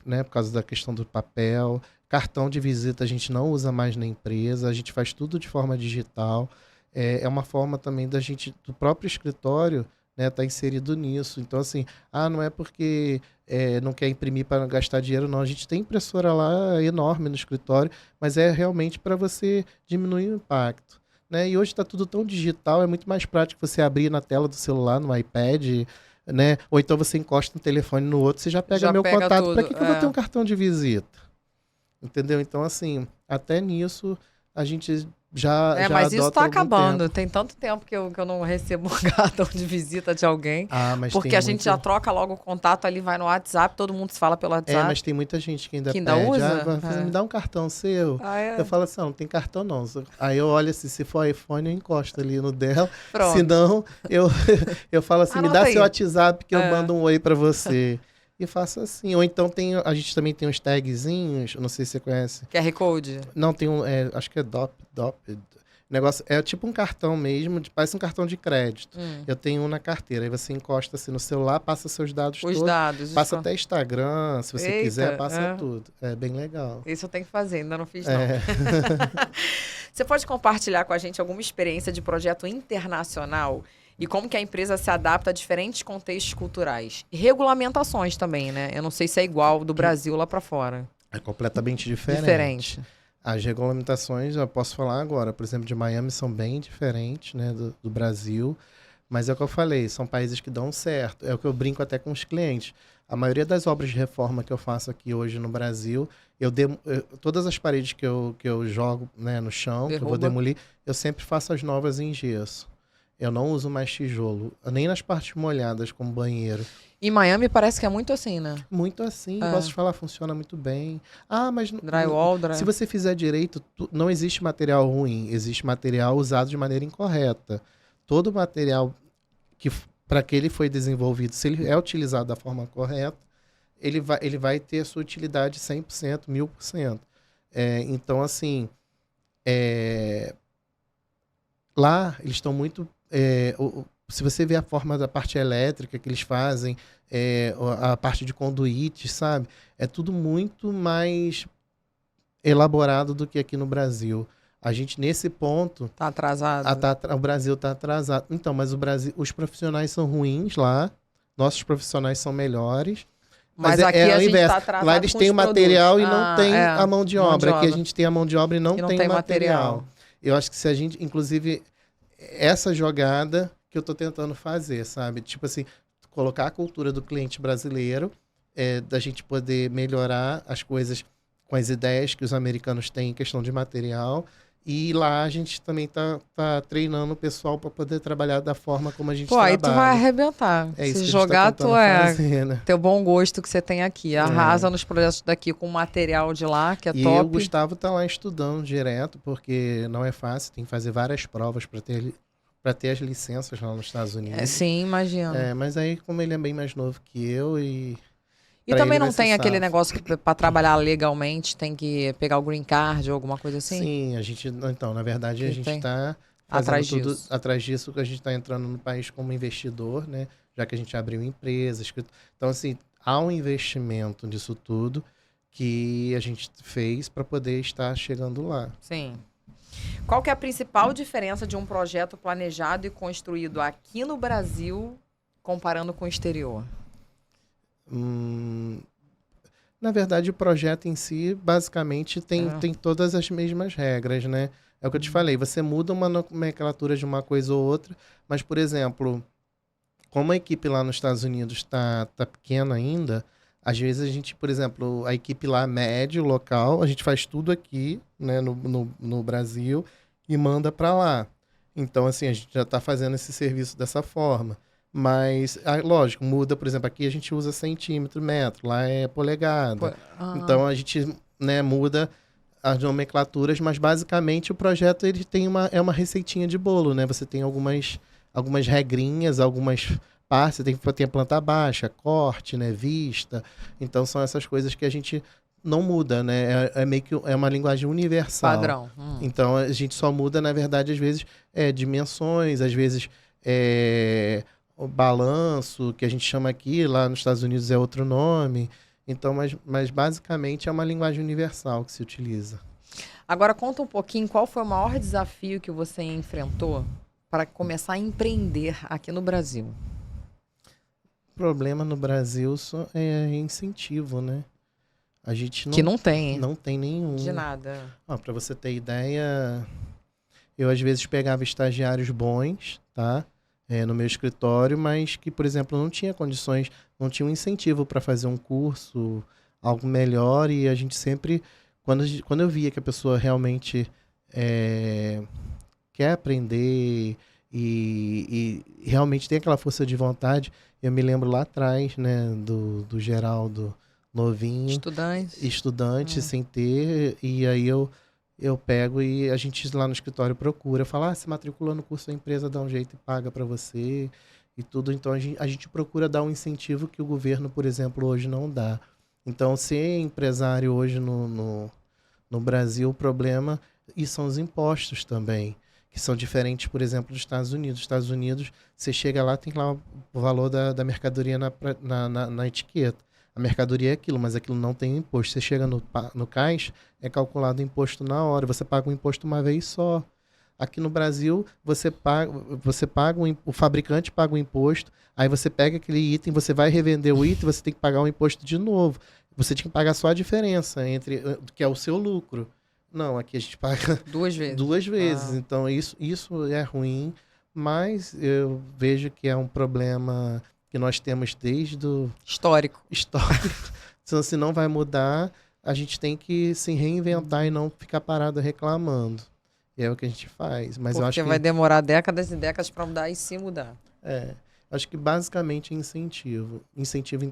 né, por causa da questão do papel. Cartão de visita a gente não usa mais na empresa, a gente faz tudo de forma digital. É uma forma também do próprio escritório, né, tá inserido nisso. Então, assim, não é porque não quer imprimir para gastar dinheiro, não. A gente tem impressora lá enorme no escritório, mas é realmente para você diminuir o impacto, né? E hoje está tudo tão digital, é muito mais prático você abrir na tela do celular, no iPad, né? Ou então você encosta um telefone no outro, você já pega meu contato. Para que eu vou ter um cartão de visita? Entendeu? Então, assim, até nisso a gente já mas isso está acabando. Tempo. Tem tanto tempo que eu não recebo um cartão de visita de alguém. Mas porque a gente já troca logo o contato ali, vai no WhatsApp, todo mundo se fala pelo WhatsApp. Mas tem muita gente que ainda pede. Usa? Me dá um cartão seu. Eu falo assim, não tem cartão não. Aí eu olho assim, se for iPhone, eu encosto ali no dela. Pronto. Se não, eu falo assim, me dá seu WhatsApp que eu mando um oi para você. E faço assim. Ou então a gente também tem uns tagzinhos, não sei se você conhece. QR Code? Não, tem acho que é DOP. Negócio, é tipo um cartão mesmo, parece um cartão de crédito. Eu tenho um na carteira. Aí você encosta assim no celular, passa seus dados todos. Passa até Instagram, se você quiser, passa tudo. É bem legal. Isso eu tenho que fazer, ainda não fiz não. Você pode compartilhar com a gente alguma experiência de projeto internacional? E como que a empresa se adapta a diferentes contextos culturais? E regulamentações também, né? Eu não sei se é igual do Brasil lá para fora. É completamente diferente. As regulamentações, eu posso falar agora, por exemplo, de Miami são bem diferentes, né, do Brasil. Mas é o que eu falei, são países que dão certo. É o que eu brinco até com os clientes. A maioria das obras de reforma que eu faço aqui hoje no Brasil, todas as paredes que eu jogo, né, no chão, que eu vou demolir, eu sempre faço as novas em gesso. Eu não uso mais tijolo, nem nas partes molhadas, como banheiro. Em Miami parece que é muito assim, né? Muito assim, posso te falar, funciona muito bem. Ah, mas Drywall. se você fizer direito, não existe material ruim, existe material usado de maneira incorreta. Todo material que para que ele foi desenvolvido, se ele é utilizado da forma correta, ele vai ter a sua utilidade 100%, 1000%. Então, assim, lá eles estão muito... se você vê a forma da parte elétrica que eles fazem, a parte de conduíte, sabe? É tudo muito mais elaborado do que aqui no Brasil. A gente, nesse ponto... Tá atrasado. O Brasil está atrasado. Então, mas os profissionais são ruins lá, nossos profissionais são melhores. Mas aqui a gente está atrasado. Lá eles têm o material e não tem a mão de obra. Aqui a gente tem a mão de obra e não tem material. Eu acho que se a gente, inclusive, essa jogada que eu estou tentando fazer, sabe? Tipo assim, colocar a cultura do cliente brasileiro, da gente poder melhorar as coisas com as ideias que os americanos têm em questão de material. E lá a gente também tá treinando o pessoal para poder trabalhar da forma como a gente trabalha. Aí tu vai arrebentar. Isso se que jogar, tu fazer, né? Teu bom gosto que você tem aqui. Arrasa nos projetos daqui com o material de lá, que é top. E o Gustavo tá lá estudando direto, porque não é fácil, tem que fazer várias provas para ter as licenças lá nos Estados Unidos. Sim, imagino. Mas aí, como ele é bem mais novo que eu e também não tem aquele negócio que para trabalhar legalmente tem que pegar o green card ou alguma coisa assim? Sim, então, na verdade, a gente está atrás disso, que a gente está entrando no país como investidor, né? Já que a gente abriu empresas. Então, assim, há um investimento nisso tudo que a gente fez para poder estar chegando lá. Sim. Qual que é a principal diferença de um projeto planejado e construído aqui no Brasil comparando com o exterior? Na verdade, o projeto em si, basicamente, tem todas as mesmas regras, né? É o que eu te falei, você muda uma nomenclatura de uma coisa ou outra, mas, por exemplo, como a equipe lá nos Estados Unidos tá pequena ainda, às vezes a gente, por exemplo, a equipe lá médio, local, a gente faz tudo aqui, né, no Brasil e manda para lá. Então, assim, a gente já está fazendo esse serviço dessa forma. Mas, lógico, muda, por exemplo, aqui a gente usa centímetro, metro, lá é polegada. Então a gente, né, muda as nomenclaturas, mas basicamente o projeto ele tem uma receitinha de bolo, né? Você tem algumas regrinhas, algumas partes, você tem que ter a planta baixa, corte, né, vista. Então são essas coisas que a gente não muda, né? É meio que uma linguagem universal. Padrão. Então a gente só muda, na verdade, às vezes, dimensões, às vezes o balanço, que a gente chama aqui, lá nos Estados Unidos é outro nome. Então, mas basicamente é uma linguagem universal que se utiliza. Agora conta um pouquinho qual foi o maior desafio que você enfrentou para começar a empreender aqui no Brasil. O problema no Brasil só é incentivo, né? A gente não tem. Não tem nenhum. De nada. Para você ter ideia, eu às vezes pegava estagiários bons, tá? No meu escritório, mas que, por exemplo, não tinha condições, não tinha um incentivo para fazer um curso, algo melhor, e a gente sempre, quando eu via que a pessoa realmente quer aprender e realmente tem aquela força de vontade, eu me lembro lá atrás, né, do Geraldo novinho, estudante sem ter, e aí eu pego e a gente lá no escritório procura, fala, se matricula no curso, a empresa dá um jeito e paga para você e tudo. Então a gente procura dar um incentivo que o governo, por exemplo, hoje não dá. Então ser empresário hoje no Brasil, o problema são os impostos também, que são diferentes, por exemplo, dos Estados Unidos. Nos Estados Unidos, você chega lá, tem lá o valor da mercadoria na etiqueta. A mercadoria é aquilo, mas aquilo não tem imposto. Você chega no caixa, é calculado o imposto na hora. Você paga o imposto uma vez só. Aqui no Brasil, o fabricante paga o imposto, aí você pega aquele item, você vai revender o item, você tem que pagar o imposto de novo. Você tem que pagar só a diferença que é o seu lucro. Não, aqui a gente paga duas vezes. Então, isso é ruim, mas eu vejo que é um problema que nós temos desde o... Histórico. Se não vai mudar, a gente tem que se reinventar e não ficar parado reclamando. E é o que a gente faz. Mas eu Porque acho vai que demorar décadas e décadas para mudar e se mudar. acho que basicamente é incentivo. Incentivo em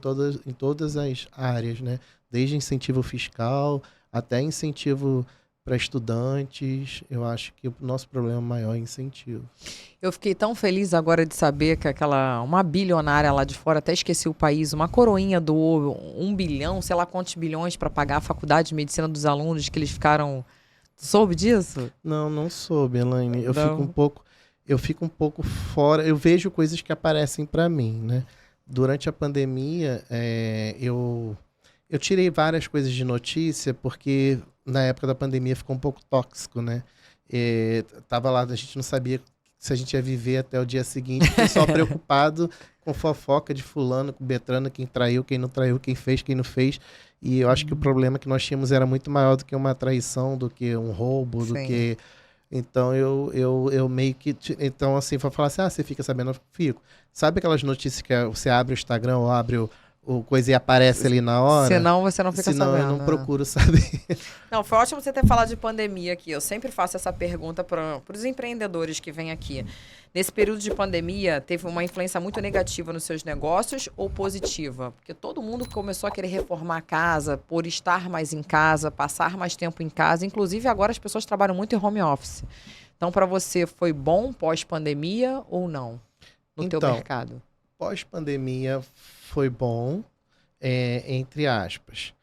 todas as áreas, né? Desde incentivo fiscal até incentivo para estudantes. Eu acho que o nosso problema maior é incentivo. Eu fiquei tão feliz agora de saber que uma bilionária lá de fora, até esqueci o país, uma coroinha doou 1 bilhão, sei lá quantos bilhões para pagar a faculdade de medicina dos alunos, que eles ficaram. Soube disso? Não, não soube, Elaine. Não. Eu fico um pouco fora. Eu vejo coisas que aparecem para mim, né? Durante a pandemia, eu tirei várias coisas de notícia porque na época da pandemia ficou um pouco tóxico, né? Tava lá, a gente não sabia se a gente ia viver até o dia seguinte, o pessoal preocupado com fofoca de fulano, com Beltrano, quem traiu, quem não traiu, quem fez, quem não fez. E eu acho que o problema que nós tínhamos era muito maior do que uma traição, do que um roubo, do Sim. que... Então, eu meio que... Então, assim, foi falar assim, você fica sabendo? Eu fico. Sabe aquelas notícias que você abre o Instagram ou abre o coisa e aparece ali na hora? Senão você não fica Senão sabendo. eu não procuro saber. Não, foi ótimo você ter falado de pandemia aqui. Eu sempre faço essa pergunta para os empreendedores que vêm aqui. Nesse período de pandemia, teve uma influência muito negativa nos seus negócios ou positiva? Porque todo mundo começou a querer reformar a casa, por estar mais em casa, passar mais tempo em casa. Inclusive, agora as pessoas trabalham muito em home office. Então, para você, foi bom pós-pandemia ou não? No teu mercado? Pós-pandemia foi bom, entre aspas.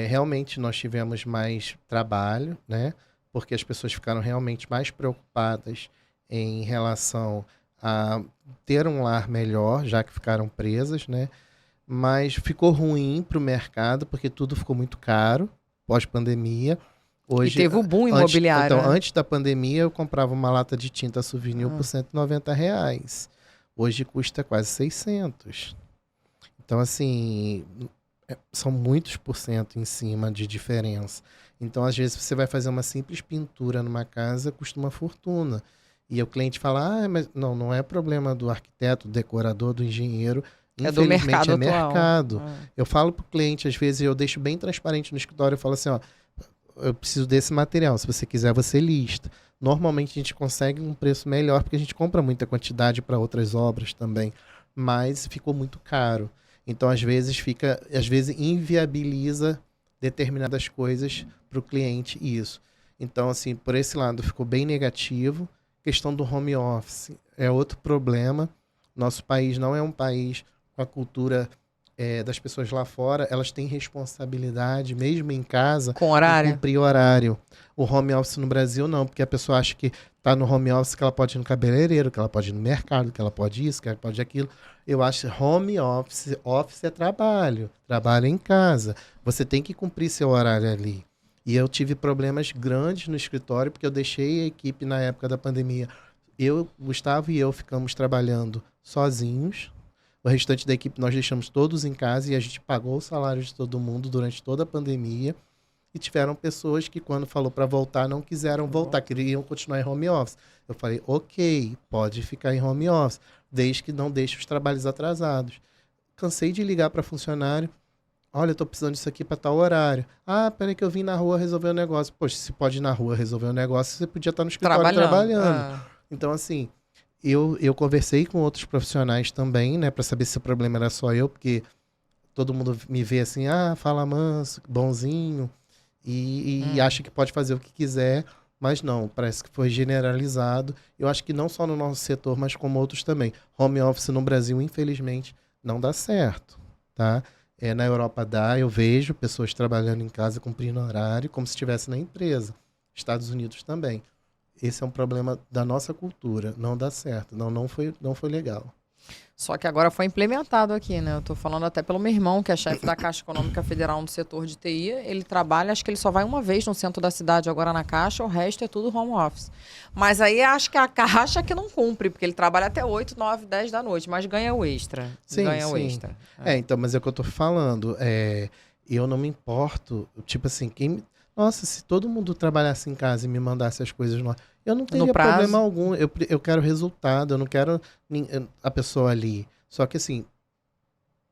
Realmente nós tivemos mais trabalho, né? Porque as pessoas ficaram realmente mais preocupadas em relação a ter um lar melhor, já que ficaram presas, né? Mas ficou ruim para o mercado, porque tudo ficou muito caro pós-pandemia. Hoje, e teve o boom imobiliário. Então, antes da pandemia, eu comprava uma lata de tinta Souvenir por R$190. Hoje custa quase 600. Então, assim, são muitos por cento em cima de diferença. Então, às vezes, você vai fazer uma simples pintura numa casa, custa uma fortuna. E o cliente fala, mas não é problema do arquiteto, do decorador, do engenheiro. Do mercado é atual. mercado. Eu falo para o cliente, às vezes, eu deixo bem transparente no escritório, eu falo assim, eu preciso desse material, se você quiser, você lista. Normalmente a gente consegue um preço melhor, porque a gente compra muita quantidade para outras obras também, mas ficou muito caro. Então, às vezes, inviabiliza determinadas coisas para o cliente isso. Então, assim, por esse lado, ficou bem negativo. Questão do home office é outro problema. Nosso país não é um país com a cultura das pessoas lá fora. Elas têm responsabilidade, mesmo em casa, com horário? em cumprir horário. O home office no Brasil não, porque a pessoa acha que está no home office, que ela pode ir no cabeleireiro, que ela pode ir no mercado, que ela pode isso, que ela pode aquilo. Eu acho que home office é trabalho em casa. Você tem que cumprir seu horário ali. E eu tive problemas grandes no escritório, porque eu deixei a equipe na época da pandemia. Gustavo e eu ficamos trabalhando sozinhos. O restante da equipe nós deixamos todos em casa e a gente pagou o salário de todo mundo durante toda a pandemia. E tiveram pessoas que, quando falou para voltar, não quiseram voltar, queriam continuar em home office. Eu falei, ok, pode ficar em home office, desde que não deixe os trabalhos atrasados. Cansei de ligar para funcionário. Olha, eu tô precisando disso aqui para tal horário. Peraí que eu vim na rua resolver o negócio. Poxa, se pode ir na rua resolver o negócio, você podia estar no escritório trabalhando. Então, assim, eu conversei com outros profissionais também, né, para saber se o problema era só eu, porque todo mundo me vê assim, fala manso, bonzinho, e acha que pode fazer o que quiser, mas não, parece que foi generalizado. Eu acho que não só no nosso setor, mas como outros também. Home office no Brasil, infelizmente, não dá certo, tá? Na Europa eu vejo pessoas trabalhando em casa, cumprindo horário, como se estivesse na empresa. Estados Unidos também. Esse é um problema da nossa cultura, não dá certo, não foi legal. Só que agora foi implementado aqui, né? Eu tô falando até pelo meu irmão, que é chefe da Caixa Econômica Federal no setor de TI. Ele trabalha, acho que ele só vai uma vez no centro da cidade agora na Caixa, o resto é tudo home office. Mas aí acho que a Caixa que não cumpre, porque ele trabalha até 8, 9, 10 da noite, mas ganha o extra. O extra. Então, mas é o que eu tô falando. Eu não me importo, tipo assim, nossa, se todo mundo trabalhasse em casa e me mandasse as coisas eu não teria problema algum. Eu quero resultado, eu não quero a pessoa ali. Só que assim,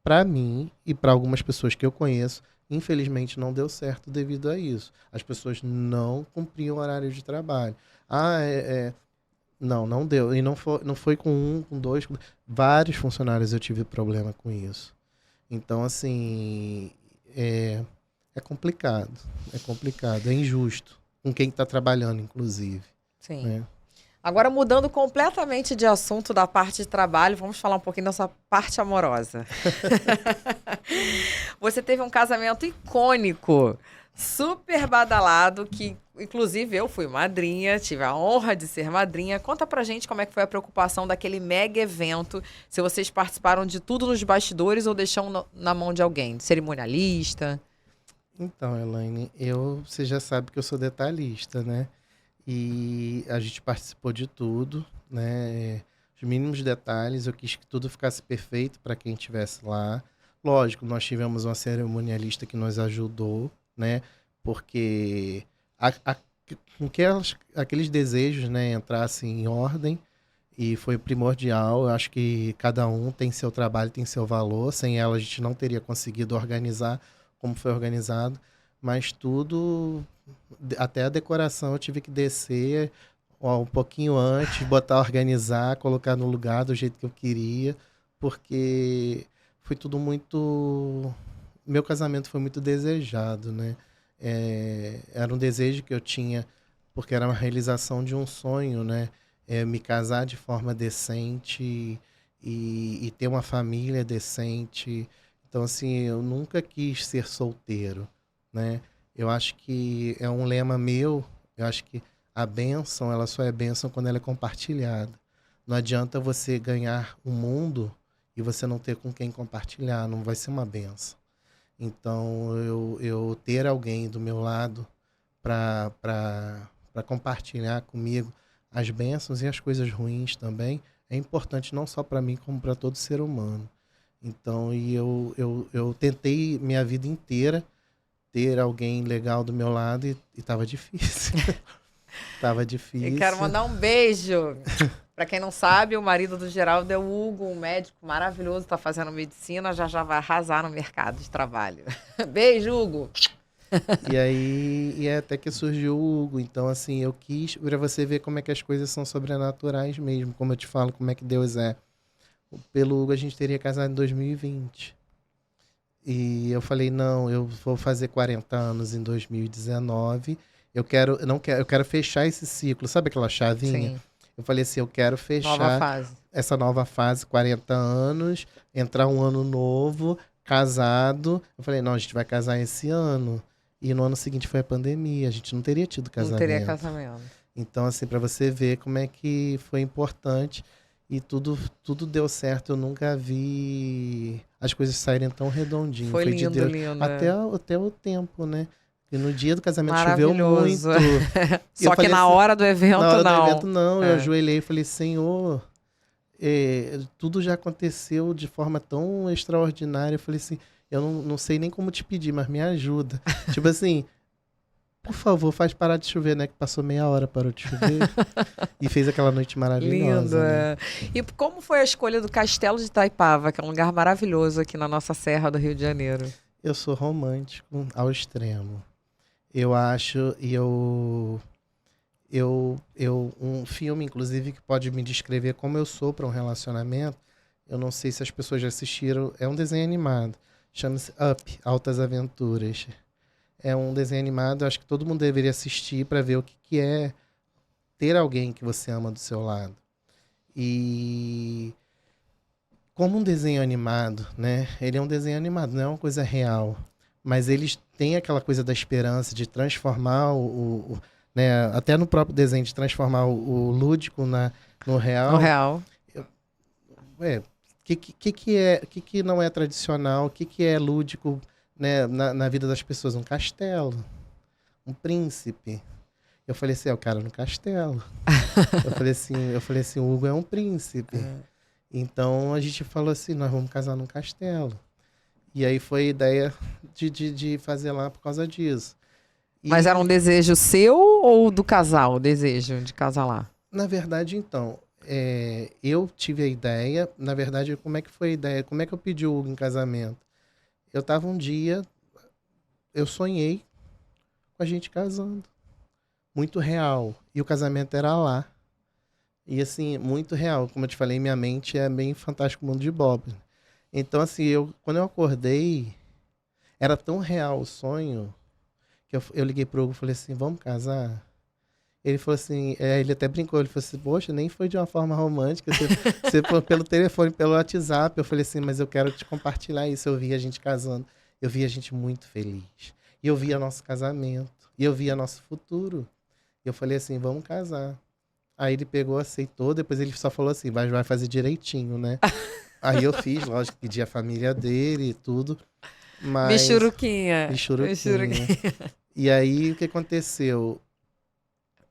para mim e para algumas pessoas que eu conheço, Infelizmente não deu certo devido a isso. As pessoas não cumpriam o horário de trabalho. Ah, não, não deu. E não foi com um, com dois, vários funcionários eu tive problema com isso. Então, assim, é complicado. É complicado, é injusto. Com quem está trabalhando, inclusive. Sim. Né? Agora, mudando completamente de assunto da parte de trabalho, vamos falar um pouquinho da sua parte amorosa. Você teve um casamento icônico, super badalado, que inclusive eu fui madrinha, tive a honra de ser madrinha. Conta pra gente como é que foi a preocupação daquele mega evento, se vocês participaram de tudo nos bastidores ou deixaram na mão de alguém, de cerimonialista. Então, Elaine, você já sabe que eu sou detalhista, né? E a gente participou de tudo, né? Os mínimos detalhes, eu quis que tudo ficasse perfeito para quem estivesse lá. Lógico, nós tivemos uma cerimonialista que nos ajudou, né? Porque com que aqueles desejos, né, entrassem em ordem e foi primordial. Eu acho que cada um tem seu trabalho, tem seu valor. Sem ela, a gente não teria conseguido organizar como foi organizado, mas tudo, até a decoração eu tive que descer um pouquinho antes, botar, organizar, colocar no lugar do jeito que eu queria, porque foi tudo muito... Meu casamento foi muito desejado, né? Era um desejo que eu tinha, porque era uma realização de um sonho, né? Me casar de forma decente e ter uma família decente. Então, assim, eu nunca quis ser solteiro, né? Eu acho que é um lema meu, eu acho que a bênção, ela só é bênção quando ela é compartilhada. Não adianta você ganhar o mundo e você não ter com quem compartilhar, não vai ser uma bênção. Então, eu ter alguém do meu lado para compartilhar comigo as bênçãos e as coisas ruins também é importante não só para mim, como para todo ser humano. Então, eu tentei minha vida inteira ter alguém legal do meu lado e estava difícil. Tava difícil. Eu quero mandar um beijo. Para quem não sabe, o marido do Geraldo é o Hugo, um médico maravilhoso, está fazendo medicina, já vai arrasar no mercado de trabalho. Beijo, Hugo! E aí, até que surgiu o Hugo. Então, assim, eu quis para você ver como é que as coisas são sobrenaturais mesmo, como eu te falo, como é que Deus é. Pelo Hugo, a gente teria casado em 2020. E eu falei, não, eu vou fazer 40 anos em 2019. Eu quero fechar esse ciclo. Sabe aquela chavinha? Sim. Eu falei assim, eu quero fechar Nova fase. essa nova fase, 40 anos, entrar um ano novo, casado. Eu falei, não, a gente vai casar esse ano. E no ano seguinte foi a pandemia, a gente não teria tido casamento. Não teria casamento. Então, assim, para você ver como é que foi importante e tudo deu certo. Eu nunca vi as coisas saírem tão redondinho. Foi lindo, de Deus. lindo. Até o tempo, né? E no dia do casamento choveu muito. Só que na hora do evento, na hora não. do evento, não. Eu ajoelhei e falei, Senhor, tudo já aconteceu de forma tão extraordinária. Eu falei assim, eu não sei nem como te pedir, mas me ajuda. Tipo assim, por favor, faz parar de chover, né? Que passou meia hora, parou de chover. E fez aquela noite maravilhosa. Lindo, né? E como foi a escolha do Castelo de Itaipava, que é um lugar maravilhoso aqui na nossa Serra do Rio de Janeiro? Eu sou romântico ao extremo. Eu acho, um filme, inclusive, que pode me descrever como eu sou para um relacionamento, eu não sei se as pessoas já assistiram, é um desenho animado, chama-se Up, Altas Aventuras. É um desenho animado, eu acho que todo mundo deveria assistir para ver o que é ter alguém que você ama do seu lado. E como um desenho animado, né? Ele é um desenho animado, não é uma coisa real. Mas eles têm aquela coisa da esperança de transformar né? Até no próprio desenho, de transformar o lúdico no real. No real. Que não é tradicional? O que é lúdico, né, na vida das pessoas? Um castelo, um príncipe. Eu falei assim, o cara no castelo. eu falei assim, o Hugo é um príncipe. Então a gente falou assim, nós vamos casar num castelo. E aí foi a ideia de fazer lá por causa disso. Mas era um desejo seu ou do casal, o desejo de casar lá? Na verdade, então, eu tive a ideia. Na verdade, como é que foi a ideia? Como é que eu pedi o Hugo em casamento? Eu estava um dia eu sonhei com a gente casando. Muito real. E o casamento era lá. E assim, muito real. Como eu te falei, minha mente é bem fantástico mundo de Bob. Então, assim, quando eu acordei, era tão real o sonho que eu liguei pro Hugo e falei assim, vamos casar? Ele falou assim, ele até brincou, ele falou assim, poxa, nem foi de uma forma romântica, você foi pelo telefone, pelo WhatsApp. Eu falei assim, mas eu quero te compartilhar isso. Eu vi a gente casando, eu vi a gente muito feliz. E eu via nosso casamento, e eu via nosso futuro. E eu falei assim, vamos casar. Aí ele pegou, aceitou, depois ele só falou assim, vai fazer direitinho, né? Aí eu fiz, lógico, pedi a família dele e tudo, mas... Michuruquinha. Michuruquinha. E aí, o que aconteceu?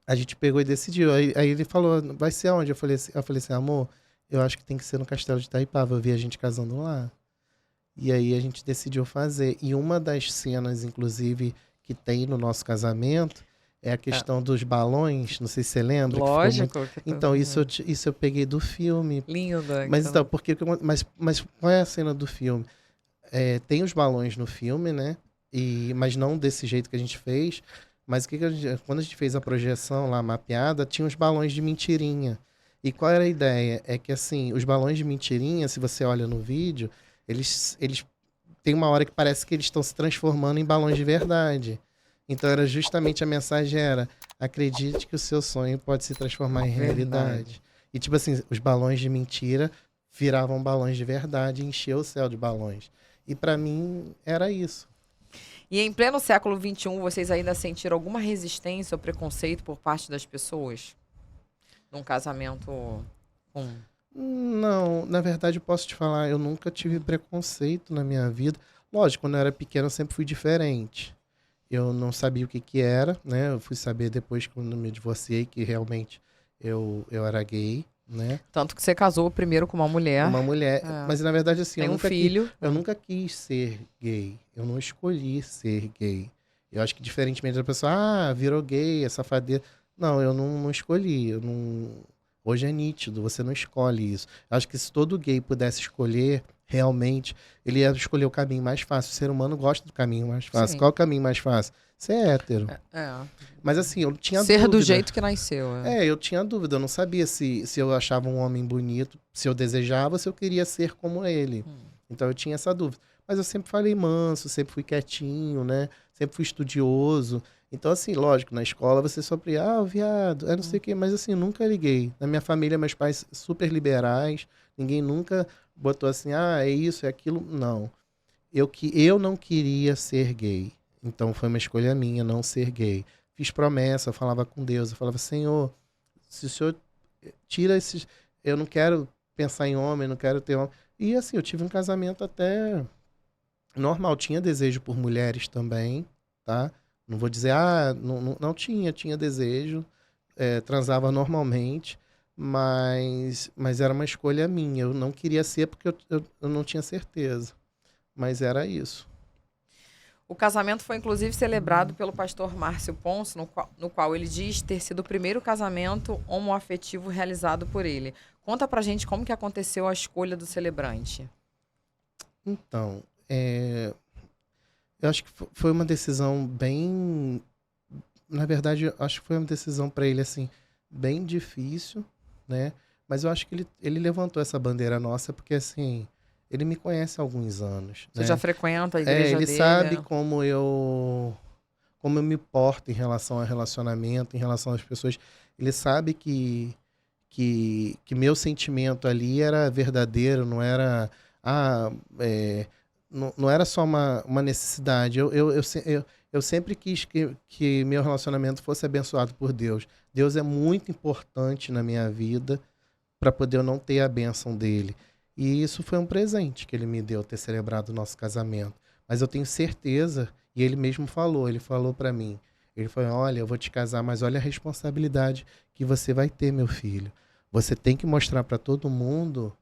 A gente pegou e decidiu. Aí ele falou, vai ser aonde? Eu falei assim, amor, eu acho que tem que ser no Castelo de Itaipava. Eu vi a gente casando lá. E aí a gente decidiu fazer. E uma das cenas, inclusive, que tem no nosso casamento é a questão dos balões. Não sei se você lembra. Lógico. Então, isso eu peguei do filme. Linda. Mas então, mas qual é a cena do filme? Tem os balões no filme, né? Mas não desse jeito que a gente fez. Mas quando a gente fez a projeção lá mapeada, tinha os balões de mentirinha. E qual era a ideia? É que assim, os balões de mentirinha, se você olha no vídeo, eles tem uma hora que parece que eles estão se transformando em balões de verdade. Então era justamente a mensagem era: acredite que o seu sonho pode se transformar em realidade. E tipo assim, os balões de mentira viravam balões de verdade e encheu o céu de balões. E pra mim era isso. E em pleno século XXI, vocês ainda sentiram alguma resistência ou preconceito por parte das pessoas? Num casamento com... Não, na verdade eu posso te falar, eu nunca tive preconceito na minha vida. Lógico, quando eu era pequeno eu sempre fui diferente. Eu não sabia o que era, né? Eu fui saber depois quando me divorciei que realmente eu era gay, né? Tanto que você casou primeiro com uma mulher. Uma mulher. Mas na verdade assim, tem um filho. Eu nunca quis ser gay. Eu não escolhi ser gay. Eu acho que diferentemente da pessoa, virou gay, é safadeza. Não, eu não escolhi. Eu não... Hoje é nítido, você não escolhe isso. Eu acho que se todo gay pudesse escolher, realmente, ele ia escolher o caminho mais fácil. O ser humano gosta do caminho mais fácil. Sim. Qual é o caminho mais fácil? Ser hétero. Mas assim, eu tinha dúvida. Ser do jeito que nasceu. Eu tinha dúvida. Eu não sabia se eu achava um homem bonito, se eu desejava, se eu queria ser como ele. Então eu tinha essa dúvida. Mas eu sempre falei manso, sempre fui quietinho, né? Sempre fui estudioso. Então, assim, lógico, na escola você sofre, viado, não sei o quê, mas assim, nunca liguei. Na minha família, meus pais super liberais, ninguém nunca botou assim, é isso, é aquilo. Não. Eu não queria ser gay. Então foi uma escolha minha não ser gay. Fiz promessa, eu falava com Deus, eu falava, Senhor, se o Senhor tira esses... Eu não quero pensar em homem, não quero ter homem. E assim, eu tive um casamento até normal. Tinha desejo por mulheres também, tá? Não vou dizer, não tinha desejo, transava normalmente, mas era uma escolha minha. Eu não queria ser porque eu não tinha certeza, mas era isso. O casamento foi inclusive celebrado pelo pastor Márcio Ponce, no qual ele diz ter sido o primeiro casamento homoafetivo realizado por ele. Conta pra gente como que aconteceu a escolha do celebrante. Então, eu acho que foi uma decisão bem... Na verdade, eu acho que foi uma decisão para ele, assim, bem difícil, né? Mas eu acho que ele levantou essa bandeira nossa porque, assim, ele me conhece há alguns anos. Você já frequenta a igreja dele? Ele sabe como eu me porto em relação ao relacionamento, em relação às pessoas. Ele sabe que meu sentimento ali era verdadeiro, não era... não era só uma necessidade. Eu sempre quis que meu relacionamento fosse abençoado por Deus. Deus é muito importante na minha vida para poder eu não ter a bênção dele. E isso foi um presente que ele me deu, ter celebrado o nosso casamento. Mas eu tenho certeza, e ele mesmo falou para mim, ele falou, olha, eu vou te casar, mas olha a responsabilidade que você vai ter, meu filho. Você tem que mostrar para todo mundo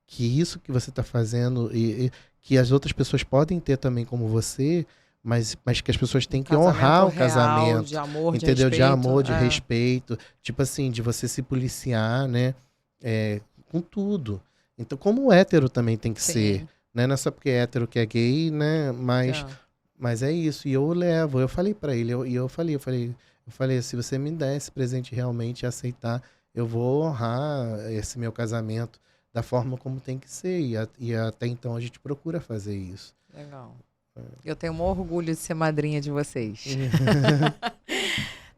que isso que você está fazendo e que as outras pessoas podem ter também como você, mas que as pessoas têm que honrar o casamento. De amor, entendeu? De respeito, de amor, de respeito. Tipo assim, de você se policiar, né? Com tudo. Então, como o hétero também tem que ser. Né? Não é só porque é hétero que é gay, né? Mas é isso, e eu levo, eu falei pra ele, eu falei, se você me der esse presente realmente e aceitar, eu vou honrar esse meu casamento da forma como tem que ser, e até então a gente procura fazer isso. Legal. Eu tenho um orgulho de ser madrinha de vocês.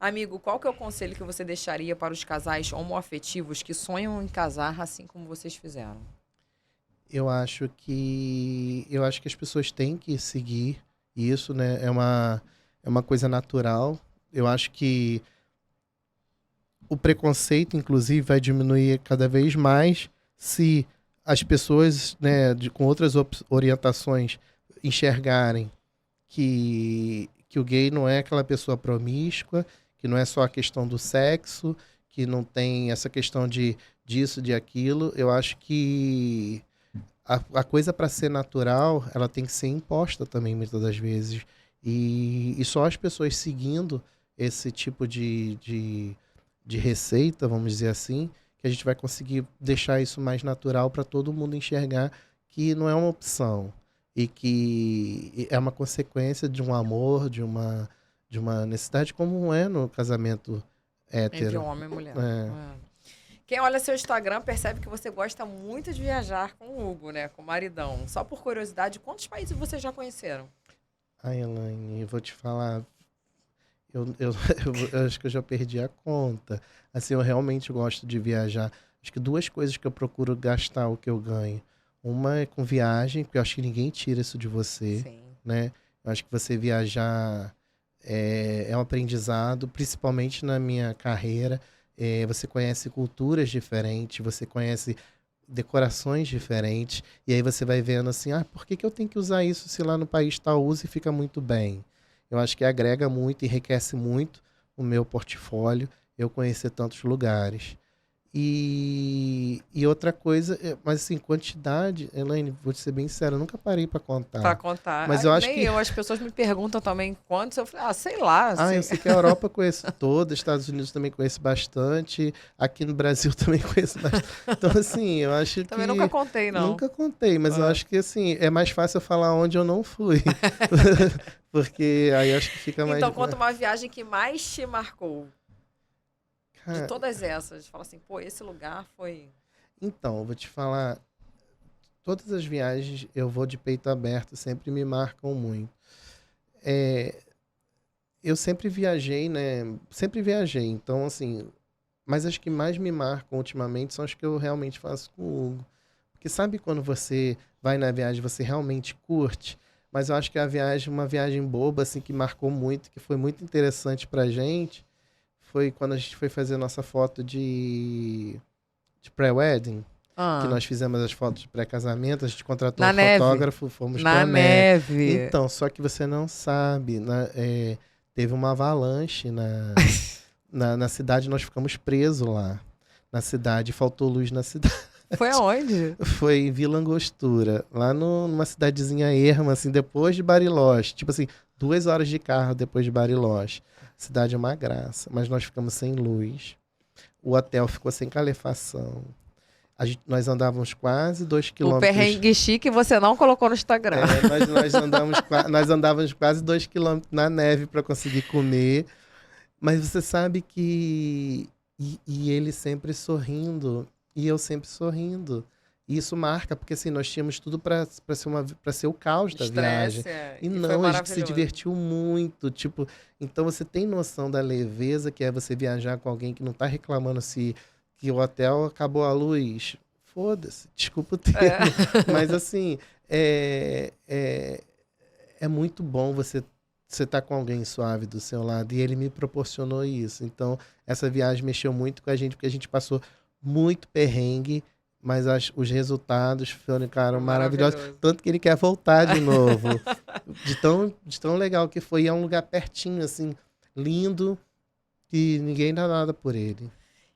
Amigo, qual que é o conselho que você deixaria para os casais homoafetivos que sonham em casar assim como vocês fizeram? Eu acho que as pessoas têm que seguir isso, né? É uma coisa natural. Eu acho que o preconceito, inclusive, vai diminuir cada vez mais se as pessoas, né, com outras orientações enxergarem que o gay não é aquela pessoa promíscua, que não é só a questão do sexo, que não tem essa questão de disso, de aquilo. Eu acho que a coisa para ser natural, ela tem que ser imposta também, muitas das vezes. E só as pessoas seguindo esse tipo de receita, vamos dizer assim, que a gente vai conseguir deixar isso mais natural para todo mundo enxergar que não é uma opção e que é uma consequência de um amor, de uma necessidade, como é no casamento Entre hétero. homem e mulher. É. É. Quem olha seu Instagram percebe que você gosta muito de viajar com o Hugo, né? Com o maridão. Só por curiosidade, quantos países vocês já conheceram? Ai, Elaine, eu vou te falar, eu acho que eu já perdi a conta. Assim, eu realmente gosto de viajar. Acho que duas coisas que eu procuro gastar o que eu ganho. Uma é com viagem, porque eu acho que ninguém tira isso de você, Sim. né? Eu acho que você viajar é um aprendizado, principalmente na minha carreira. Você conhece culturas diferentes, você conhece decorações diferentes, e aí você vai vendo assim, por que que eu tenho que usar isso se lá no país tal usa e fica muito bem? Eu acho que agrega muito, enriquece muito o meu portfólio, eu conhecer tantos lugares. E outra coisa, mas assim, quantidade, Elaine, vou te ser bem sincero, eu nunca parei para Pra contar. contar. Mas Ah, eu acho nem que eu, as pessoas me perguntam também quantos. Eu falei, sei lá. eu sei que a Europa eu conheço toda, Estados Unidos também conheço bastante, aqui no Brasil também conheço bastante. Então, assim, eu acho Também nunca que. contei, não. Nunca contei, mas eu Ah. acho que, assim, é mais fácil eu falar onde eu não fui. Porque aí eu acho que fica mais. Então, conta uma viagem que mais te marcou. De Cara, todas essas. Fala assim, pô, esse lugar foi. então, eu vou te falar, todas as viagens eu vou de peito aberto, sempre me marcam muito. É, eu sempre viajei, né? Sempre viajei, então, assim, mas as que mais me marcam ultimamente são as que eu realmente faço com o Hugo. Porque sabe quando você vai na viagem, você realmente curte? Mas eu acho que a viagem, uma viagem boba, assim, que marcou muito, que foi muito interessante pra gente, foi quando a gente foi fazer nossa foto de pré-wedding, que Ah, nós fizemos as fotos de pré-casamento, a gente contratou na um neve. fotógrafo, fomos Na pra neve. neve. Então, só que você não sabe, teve uma avalanche na cidade, nós ficamos presos lá. Na cidade, faltou luz na cidade. Foi aonde? Foi em Vila Angostura, lá numa cidadezinha erma, assim, depois de Bariloche. Tipo assim, 2 horas de carro depois de Bariloche. A cidade é uma graça, mas nós ficamos sem luz. O hotel ficou sem calefação. Nós andávamos quase 2 O quilômetros. perrengue chique você não colocou no Instagram. Nós andávamos quase 2 quilômetros na neve para conseguir comer. Mas você sabe que. E ele sempre sorrindo. E eu sempre sorrindo. E isso marca, porque assim, nós tínhamos tudo para ser o caos da viagem. Estresse. E E foi não, a gente se maravilhoso. divertiu muito. Tipo, então você tem noção da leveza que é você viajar com alguém que não tá reclamando se que o hotel acabou a luz. Foda-se, desculpa o termo. Mas assim, é muito bom você tá com alguém suave do seu lado. E ele me proporcionou isso. Então, essa viagem mexeu muito com a gente, porque a gente passou muito perrengue, mas os resultados ficaram Foi maravilhosos. maravilhoso. Tanto que ele quer voltar de novo. De tão legal que foi. E é um lugar pertinho, assim, lindo, e ninguém dá nada por ele.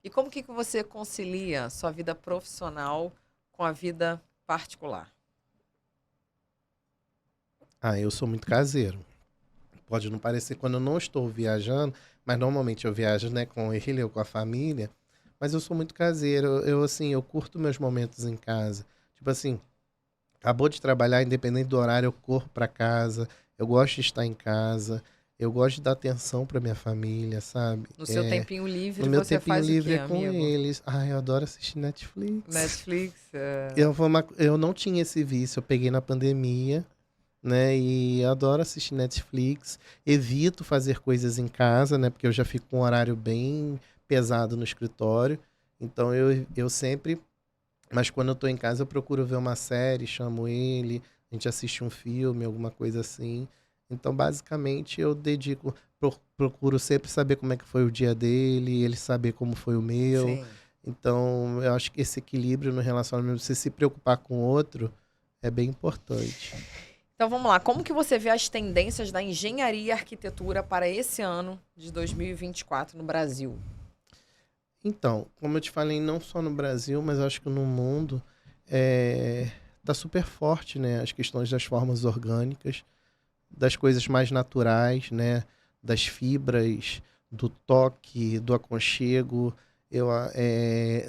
E como que você concilia sua vida profissional com a vida particular? Eu sou muito caseiro. Pode não parecer quando eu não estou viajando, mas normalmente eu viajo, né, com ele ou com a família. Mas eu sou muito caseiro. Assim, eu curto meus momentos em casa. Tipo assim, Acabou de trabalhar, independente do horário, eu corro para casa. Eu gosto de estar em casa. Eu gosto de dar atenção para minha família, sabe? No seu tempinho No livre, meu você tempinho faz o livre quê, é com amigo? eles. Ai, eu adoro assistir Netflix. Netflix? Eu não tinha esse vício, eu peguei na pandemia, né? E eu adoro assistir Netflix. Evito fazer coisas em casa, né? Porque eu já fico com um horário bem pesado no escritório. Então eu sempre. Mas quando eu tô em casa, eu procuro ver uma série, chamo ele, a gente assiste um filme, alguma coisa assim. Então, basicamente, eu dedico. Procuro sempre saber como é que foi o dia dele, ele saber como foi o meu. Sim. Então, eu acho que esse equilíbrio no relacionamento, você se preocupar com o outro, é bem importante. Então vamos lá, como que você vê as tendências da engenharia e arquitetura para esse ano de 2024 no Brasil? Então, como eu te falei, não só no Brasil, mas eu acho que no mundo, tá super forte, né? As questões das formas orgânicas, das coisas mais naturais, né? Das fibras, do toque, do aconchego.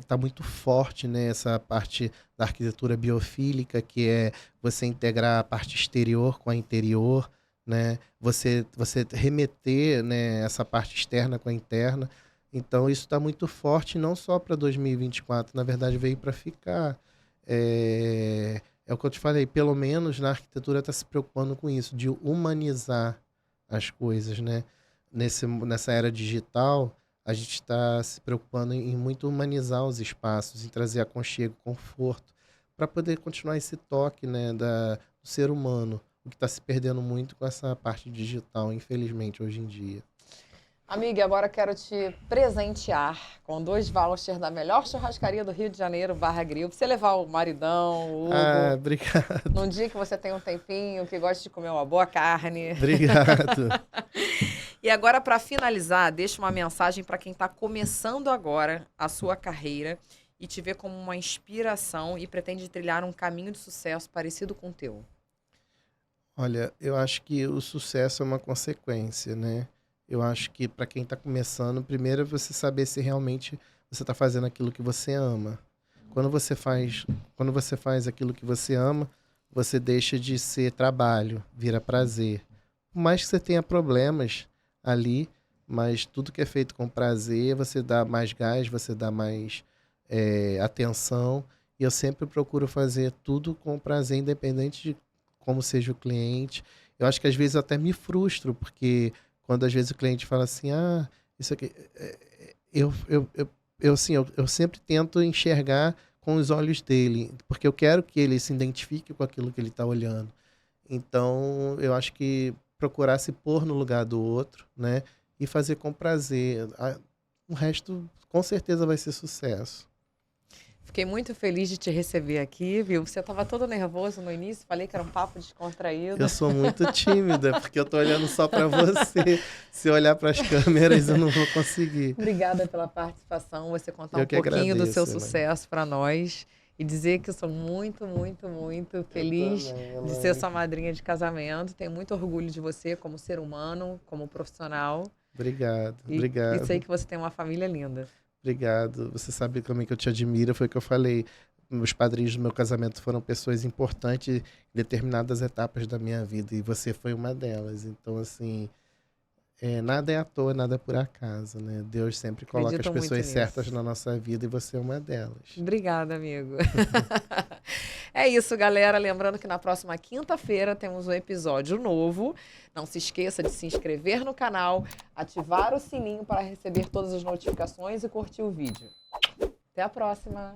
Tá muito forte, né? Essa parte da arquitetura biofílica, que é você integrar a parte exterior com a interior, né? Você remeter, né, essa parte externa com a interna. Então, isso está muito forte, não só para 2024, na verdade veio para ficar. É o que eu te falei, pelo menos na arquitetura está se preocupando com isso, de humanizar as coisas, né? Nessa era digital, a gente está se preocupando em muito humanizar os espaços, em trazer aconchego, conforto, para poder continuar esse toque, né, do ser humano, o que está se perdendo muito com essa parte digital, infelizmente, hoje em dia. Amiga, agora quero te presentear com 2 vouchers da melhor churrascaria do Rio de Janeiro, Barra Grill, pra você levar o maridão, o Ah, Hugo, obrigado. num dia que você tem um tempinho, que gosta de comer uma boa carne. Obrigado. E agora, para finalizar, deixa uma mensagem para quem está começando agora a sua carreira e te vê como uma inspiração e pretende trilhar um caminho de sucesso parecido com o teu. Olha, eu acho que o sucesso é uma consequência, né? Eu acho que para quem está começando, primeiro é você saber se realmente você está fazendo aquilo que você ama. Quando você faz aquilo que você ama, você deixa de ser trabalho, vira prazer. Por mais que você tenha problemas ali, mas tudo que é feito com prazer, você dá mais gás, você dá mais atenção. E eu sempre procuro fazer tudo com prazer, independente de como seja o cliente. Eu acho que às vezes eu até me frustro, porque quando às vezes o cliente fala assim, isso aqui. Eu sempre tento enxergar com os olhos dele, porque eu quero que ele se identifique com aquilo que ele está olhando. Então, eu acho que procurar se pôr no lugar do outro, né? E fazer com prazer. O resto, com certeza, vai ser sucesso. Fiquei muito feliz de te receber aqui, viu? Você estava todo nervoso no início, falei que era um papo descontraído. Eu sou muito tímida, porque eu tô olhando só para você. Se eu olhar para as câmeras, eu não vou conseguir. Obrigada pela participação, você contar Eu um que pouquinho do seu agradeço, sucesso para nós e dizer que eu sou muito, muito, muito feliz também, de ser sua madrinha de casamento. Tenho muito orgulho de você como ser humano, como profissional. Obrigado, E obrigado. sei que você tem uma família linda. Obrigado. Você sabe também que eu te admiro, foi o que eu falei. Meus padrinhos do meu casamento foram pessoas importantes em determinadas etapas da minha vida e você foi uma delas. Então, assim, nada é à toa, nada é por acaso, né? Deus sempre coloca Acredito as muito pessoas nisso. certas na nossa vida e você é uma delas. Obrigada, amigo. É isso, galera. Lembrando que na próxima quinta-feira temos um episódio novo. Não se esqueça de se inscrever no canal, ativar o sininho para receber todas as notificações e curtir o vídeo. Até a próxima!